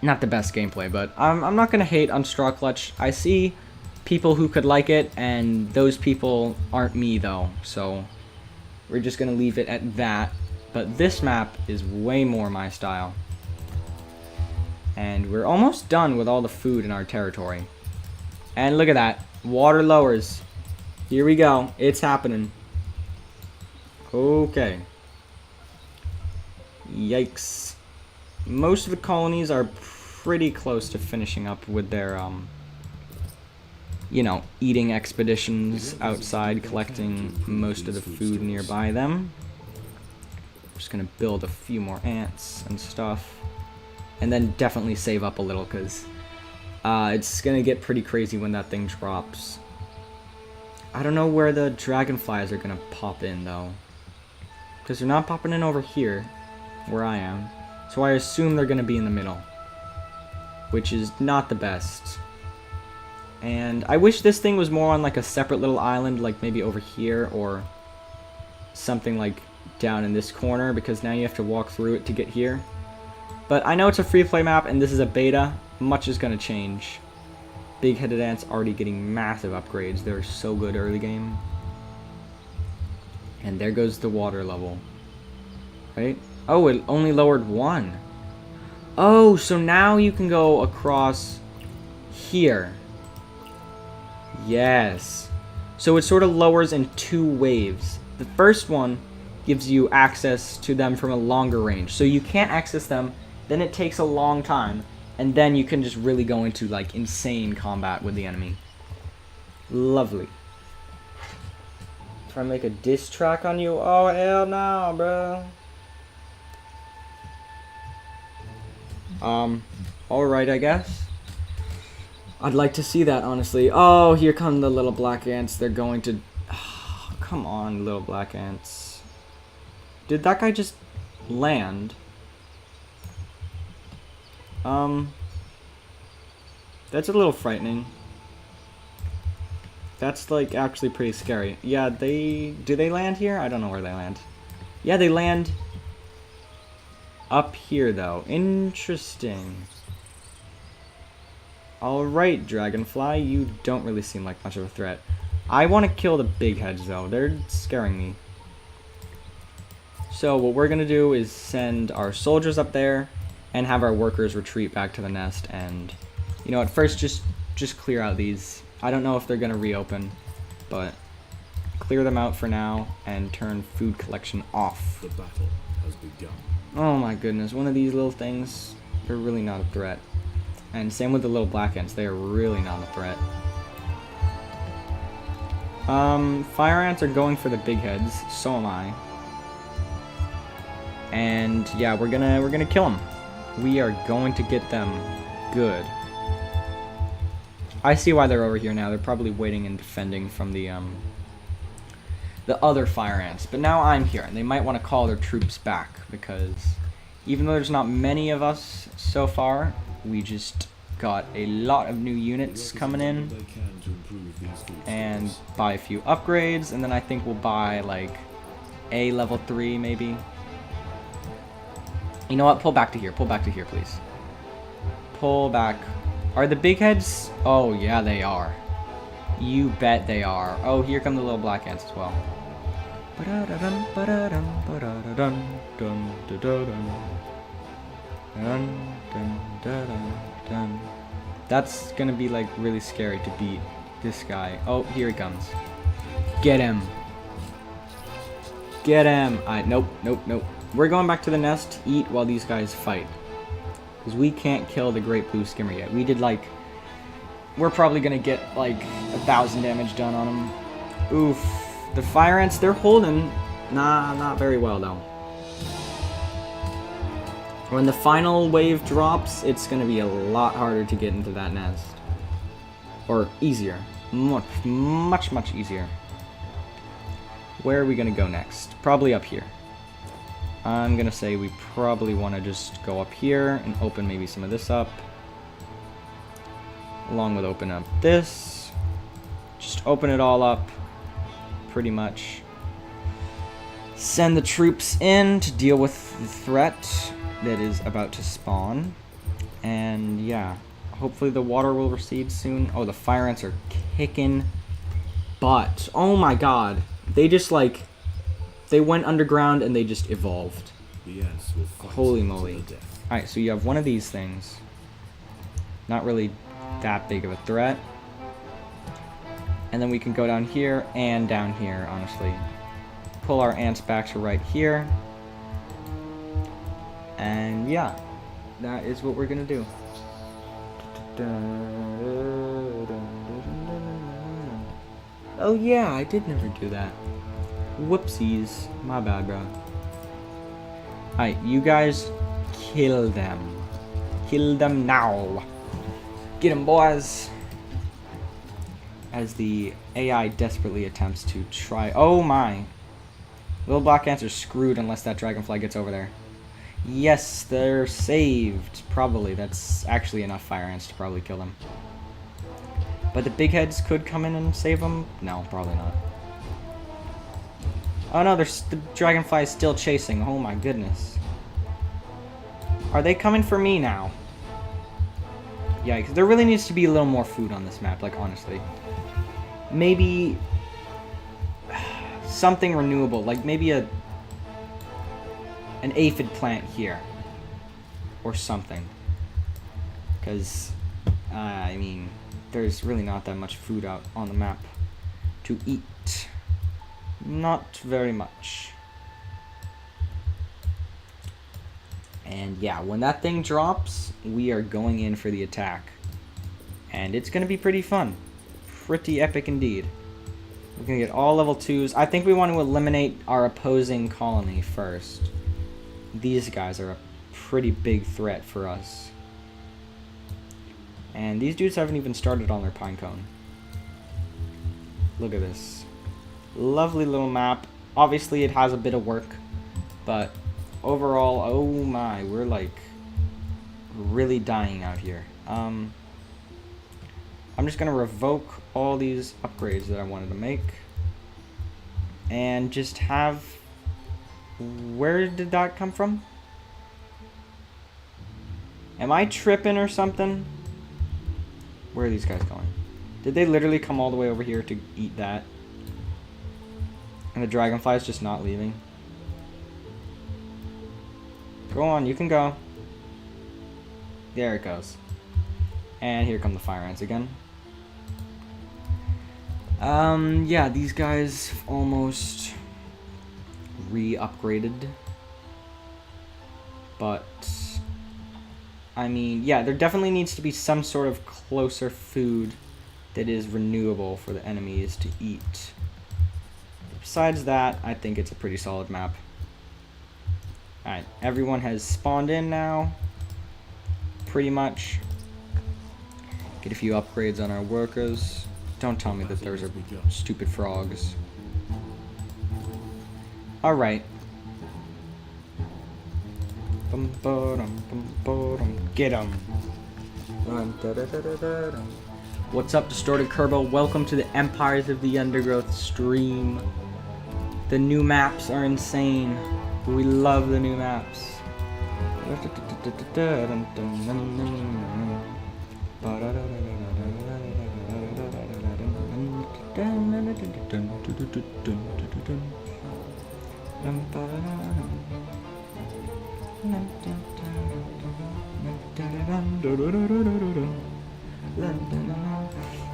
not the best gameplay. But I'm not gonna hate on Strawclutch. I see people who could like it, and those people aren't me though, so we're just gonna leave it at that. But this map is way more my style. And we're almost done with all the food in our territory. And look at that. Water lowers. Here we go. It's happening. Okay. Yikes. Most of the colonies are pretty close to finishing up with their, you know, eating expeditions outside, collecting most of the food nearby them. Just gonna build a few more ants and stuff. And then definitely save up a little, because it's going to get pretty crazy when that thing drops. I don't know where the dragonflies are going to pop in, though. Because they're not popping in over here, where I am. So I assume they're going to be in the middle. Which is not the best. And I wish this thing was more on like a separate little island, like maybe over here, or something like down in this corner, because now you have to walk through it to get here. But I know it's a free play map, and this is a beta. Much is going to change. Big-headed ants already getting massive upgrades. They're so good early game. And there goes the water level. Right? Oh, it only lowered one. Oh, so now you can go across here. Yes. So it sort of lowers in two waves. The first one gives you access to them from a longer range. So you can't access them. Then it takes a long time, and then you can just really go into like insane combat with the enemy. Lovely. Try to make a diss track on you? Oh hell no, bro. Alright, I guess. I'd like to see that, honestly. Oh, here come the little black ants. They're going to... Oh, come on, little black ants. Did that guy just land? That's a little frightening. That's like actually pretty scary. Yeah, do they land here? I don't know where they land. Yeah, they land up here though. Interesting. Alright, Dragonfly, you don't really seem like much of a threat. I want to kill the big heads though. They're scaring me. So what we're gonna do is send our soldiers up there, and have our workers retreat back to the nest. And you know, at first just clear out these. I don't know if they're gonna reopen, but clear them out for now and turn food collection off. The battle has begun. Oh my goodness, one of these little things, they're really not a threat. And same with the little black ants, they are really not a threat. Fire ants are going for the big heads, so am I. And yeah, we're gonna kill them. We are going to get them good. I see why they're over here now. They're probably waiting and defending from the other fire ants. But now I'm here, and they might want to call their troops back, because even though there's not many of us so far, we just got a lot of new units coming in, and buy a few upgrades, and then I think we'll buy like a level 3 maybe. You know what? Pull back to here, please. Pull back. Are the big heads? Oh yeah, they are. You bet they are. Oh, here come the little black ants as well. That's gonna be like really scary to beat this guy. Oh, here he comes. Get him. Get him. Nope. We're going back to the nest to eat while these guys fight. Because we can't kill the great blue skimmer yet. We did like... We're probably going to get like 1,000 damage done on them. Oof. The fire ants, they're holding. Nah, not very well though. When the final wave drops, it's going to be a lot harder to get into that nest. Or easier. Much easier. Where are we going to go next? Probably up here. I'm going to say we probably want to just go up here and open maybe some of this up. Along with open up this. Just open it all up. Pretty much. Send the troops in to deal with the threat that is about to spawn. And yeah, hopefully the water will recede soon. Oh, the fire ants are kicking butt. Oh my god. They just like... They went underground and they just evolved. The ants will fight Holy to moly. the death. Alright, so you have one of these things. Not really that big of a threat. And then we can go down here and down here, honestly. Pull our ants back to right here. And yeah, that is what we're gonna do. Oh yeah, I did never do that. Whoopsies. My bad, bro. Alright, you guys kill them. Kill them now. Get them, boys. As the AI desperately attempts to try... Oh my. Little black ants are screwed unless that dragonfly gets over there. Yes, they're saved. Probably. That's actually enough fire ants to probably kill them. But the big heads could come in and save them? No, probably not. Oh no, the dragonfly is still chasing. Oh my goodness. Are they coming for me now? Yeah, because there really needs to be a little more food on this map, like honestly. Maybe something renewable, like maybe an aphid plant here. Or something. Because, I mean, there's really not that much food out on the map to eat. Not very much. And yeah, when that thing drops, we are going in for the attack. And it's going to be pretty fun. Pretty epic indeed. We're going to get all level 2s. I think we want to eliminate our opposing colony first. These guys are a pretty big threat for us. And these dudes haven't even started on their pine cone. Look at this. Lovely little map. Obviously it has a bit of work, but overall, oh my, we're like really dying out here. I'm just gonna revoke all these upgrades that I wanted to make and just have... Where did that come from? Am I tripping or something? Where are these guys going? Did they literally come all the way over here to eat that? And the dragonfly is just not leaving. Go on, you can go. There it goes. And here come the fire ants again. Yeah, these guys almost re-upgraded. But, I mean, yeah, there definitely needs to be some sort of closer food that is renewable for the enemies to eat. Besides that, I think it's a pretty solid map. Alright, everyone has spawned in now. Pretty much. Get a few upgrades on our workers. Don't tell me that those are stupid frogs. Alright. Get 'em. What's up, Distorted Kerbo? Welcome to the Empires of the Undergrowth stream. The new maps are insane. We love the new maps.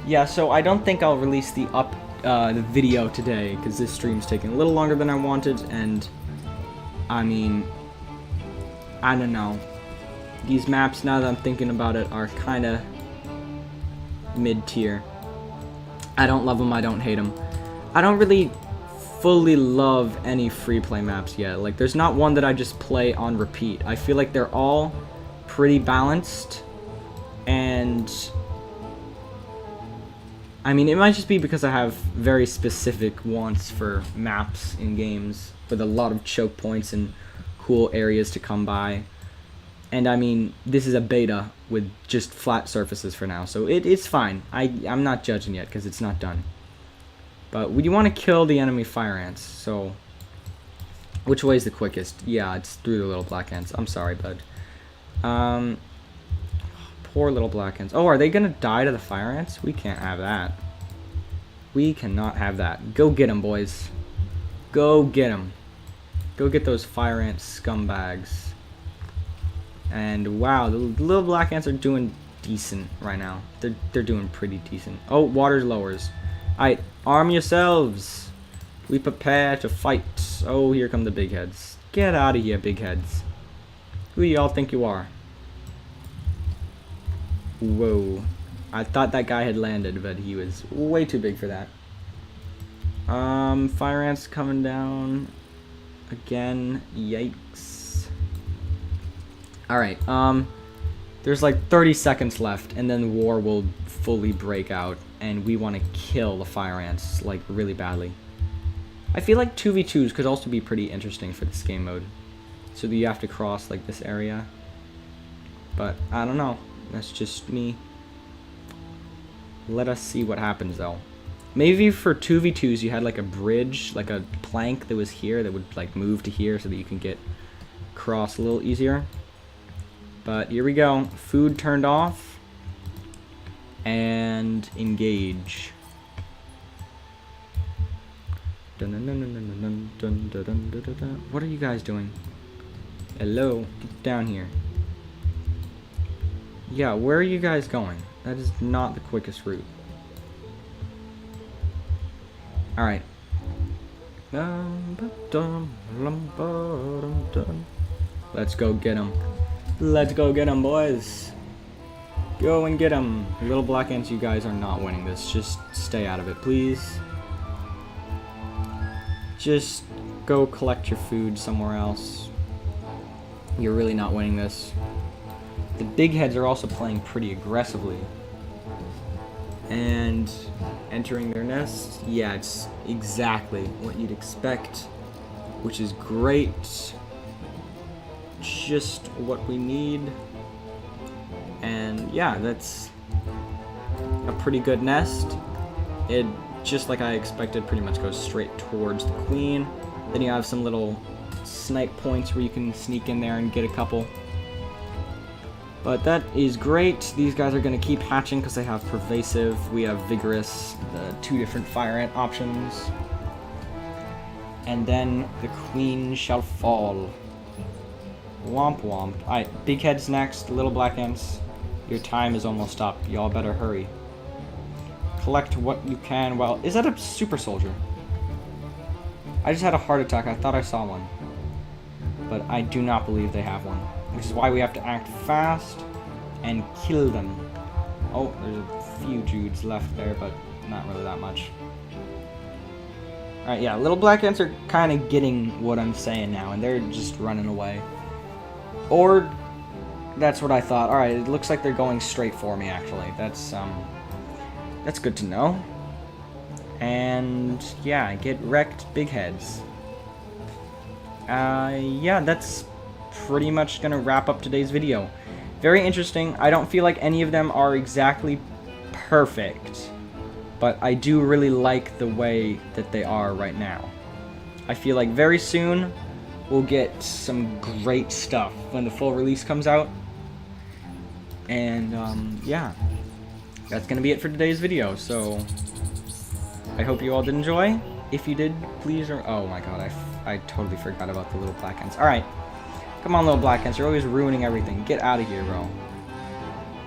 Yeah, so I don't think I'll release the video today because this stream's taking a little longer than I wanted, and I mean, I don't know. These maps, now that I'm thinking about it, are kind of mid-tier. I don't love them, I don't hate them. I don't really fully love any free play maps yet. Like, there's not one that I just play on repeat. I feel like they're all pretty balanced, and I mean, it might just be because I have very specific wants for maps in games with a lot of choke points and cool areas to come by. And I mean, this is a beta with just flat surfaces for now, so it's fine. I'm not judging yet because it's not done. But we want to kill the enemy fire ants, so which way is the quickest? Yeah, it's through the little black ants. I'm sorry, bud. Poor little black ants. Oh, are they gonna die to the fire ants? We can't have that. We cannot have that. Go get them, boys. Go get them. Go get those fire ant scumbags. And wow, the little black ants are doing decent right now. They're doing pretty decent. Oh, water lowers. Alright, arm yourselves. We prepare to fight. Oh, here come the big heads. Get out of here, big heads. Who do y'all think you are? Whoa. I thought that guy had landed, but he was way too big for that. Fire ants coming down again. Yikes. Alright, there's like 30 seconds left, and then war will fully break out, and we want to kill the fire ants, like, really badly. I feel like 2v2s could also be pretty interesting for this game mode. So that you have to cross, like, this area. But, I don't know. That's just me. Let us see what happens, though. Maybe for 2v2s you had, like, a bridge, like a plank that was here that would, like, move to here so that you can get across a little easier. But here we go. Food turned off. And engage. What are you guys doing? Hello, get down here. Yeah, where are you guys going? That is not the quickest route. Alright. Let's go get them. Let's go get them, boys. Go and get them. Little black ants, you guys are not winning this. Just stay out of it, please. Just go collect your food somewhere else. You're really not winning this. The big heads are also playing pretty aggressively. And entering their nest, yeah, it's exactly what you'd expect, which is great. Just what we need. And yeah, that's a pretty good nest. It, just like I expected, pretty much goes straight towards the queen. Then you have some little snipe points where you can sneak in there and get a couple. But that is great. These guys are going to keep hatching because they have pervasive. We have vigorous, the 2 different fire ant options. And then the queen shall fall. Womp womp. Alright, big heads next, little black ants. Your time is almost up. Y'all better hurry. Collect what you can while... Is that a super soldier? I just had a heart attack. I thought I saw one. But I do not believe they have one. Which is why we have to act fast and kill them. Oh, there's a few Judes left there, but not really that much. Alright, yeah, little black ants are kind of getting what I'm saying now, and they're just running away. Or, that's what I thought. Alright, it looks like they're going straight for me, actually. That's good to know. And, yeah, get wrecked, big heads. Yeah, that's pretty much gonna wrap up today's video. Very interesting. I don't feel like any of them are exactly perfect, but I do really like the way that they are right now. I feel like very soon we'll get some great stuff when the full release comes out. And yeah, that's gonna be it for today's video. So I hope you all did enjoy. If you did, please. Oh my god, I totally forgot about the little black ants. All right. Come on, little black ants. You're always ruining everything. Get out of here, bro.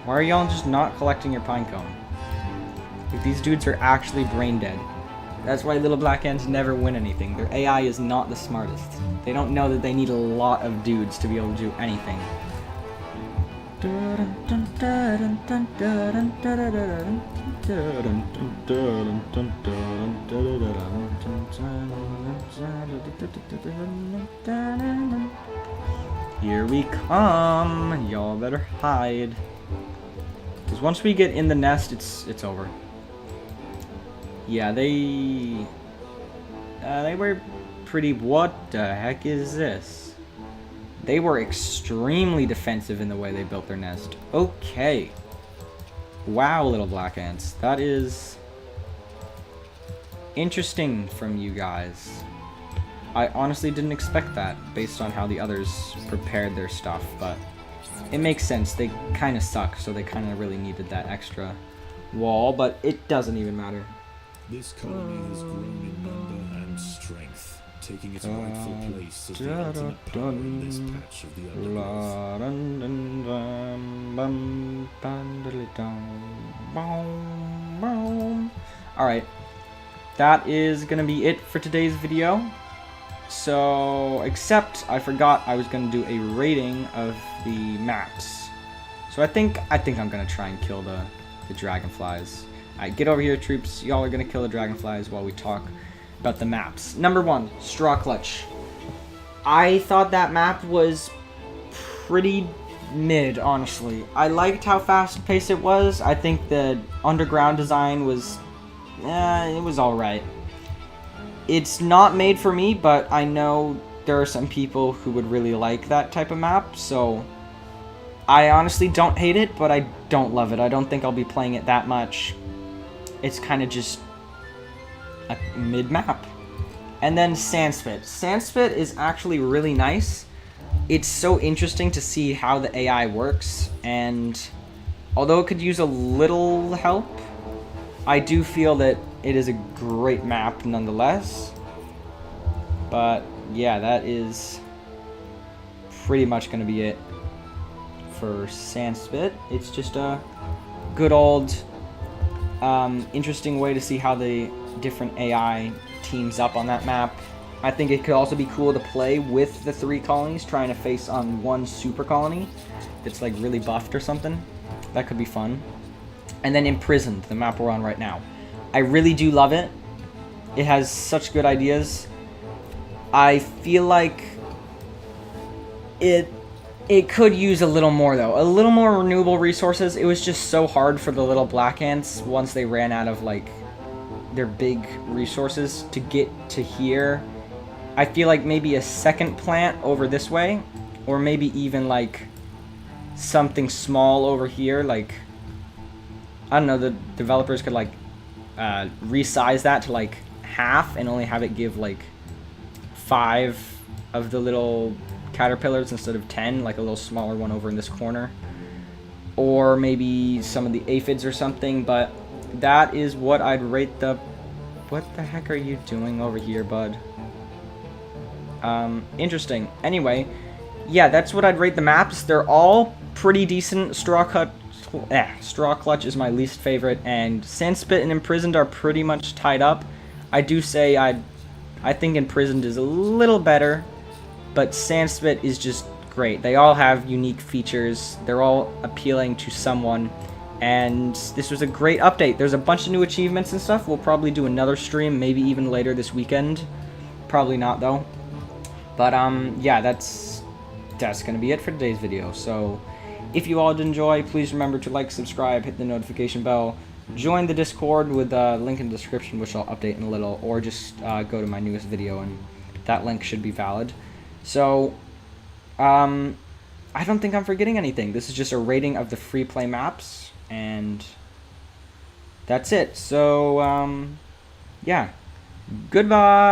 Why are y'all just not collecting your pine cone? Like, these dudes are actually brain dead. That's why little black ants never win anything. Their AI is not the smartest. They don't know that they need a lot of dudes to be able to do anything. Here we come. Y'all better hide. Because once we get in the nest, it's over. Yeah, they were pretty... What the heck is this? They were extremely defensive in the way they built their nest. Okay. Wow, little black ants. That is interesting from you guys. I honestly didn't expect that based on how the others prepared their stuff, but it makes sense. They kind of suck, so they kind of really needed that extra wall, but it doesn't even matter. This colony has grown in number and strength, taking its rightful place as the ultimate power in this patch of the undergrowth. Alright, that is going to be it for today's video. So, except I forgot I was going to do a rating of the maps. So I think I'm going to try and kill the dragonflies. Alright, get over here, troops. Y'all are going to kill the dragonflies while we talk about the maps. Number 1, Strawclutch. I thought that map was pretty mid, honestly. I liked how fast-paced it was. I think the underground design was... it was alright. It's not made for me, but I know there are some people who would really like that type of map, so I honestly don't hate it, but I don't love it. I don't think I'll be playing it that much. It's kind of just a mid-map. And then SandSpit. SandSpit is actually really nice. It's so interesting to see how the AI works, and although it could use a little help, I do feel that it is a great map nonetheless. But yeah, that is pretty much going to be it for SandSpit. It's just a good old interesting way to see how the different AI teams up on that map. I think it could also be cool to play with the 3 colonies trying to face on one super colony that's like really buffed or something. That could be fun. And then Imprisoned, the map we're on right now. I really do love it. It has such good ideas. I feel like it could use a little more, though. A little more renewable resources. It was just so hard for the little black ants once they ran out of, like, their big resources to get to here. I feel like maybe a second plant over this way, or maybe even, like, something small over here, like... I don't know, the developers could, like, resize that to, like, half and only have it give, like, 5 of the little caterpillars instead of 10, like a little smaller one over in this corner. Or maybe some of the aphids or something, but that is what I'd rate the... What the heck are you doing over here, bud? Interesting. Anyway, yeah, that's what I'd rate the maps. They're all pretty decent. Strawclutch is my least favorite, and SandSpit and Imprisoned are pretty much tied up. I do say I think Imprisoned is a little better, but SandSpit is just great. They all have unique features. They're all appealing to someone, and this was a great update. There's a bunch of new achievements and stuff. We'll probably do another stream, maybe even later this weekend. Probably not though. But yeah, that's gonna be it for today's video. So if you all did enjoy, please remember to like, subscribe, hit the notification bell, join the Discord with a link in the description, which I'll update in a little, or just go to my newest video and that link should be valid. So I don't think I'm forgetting anything. This is just a rating of the Freeplay maps, and that's it. So yeah, goodbye.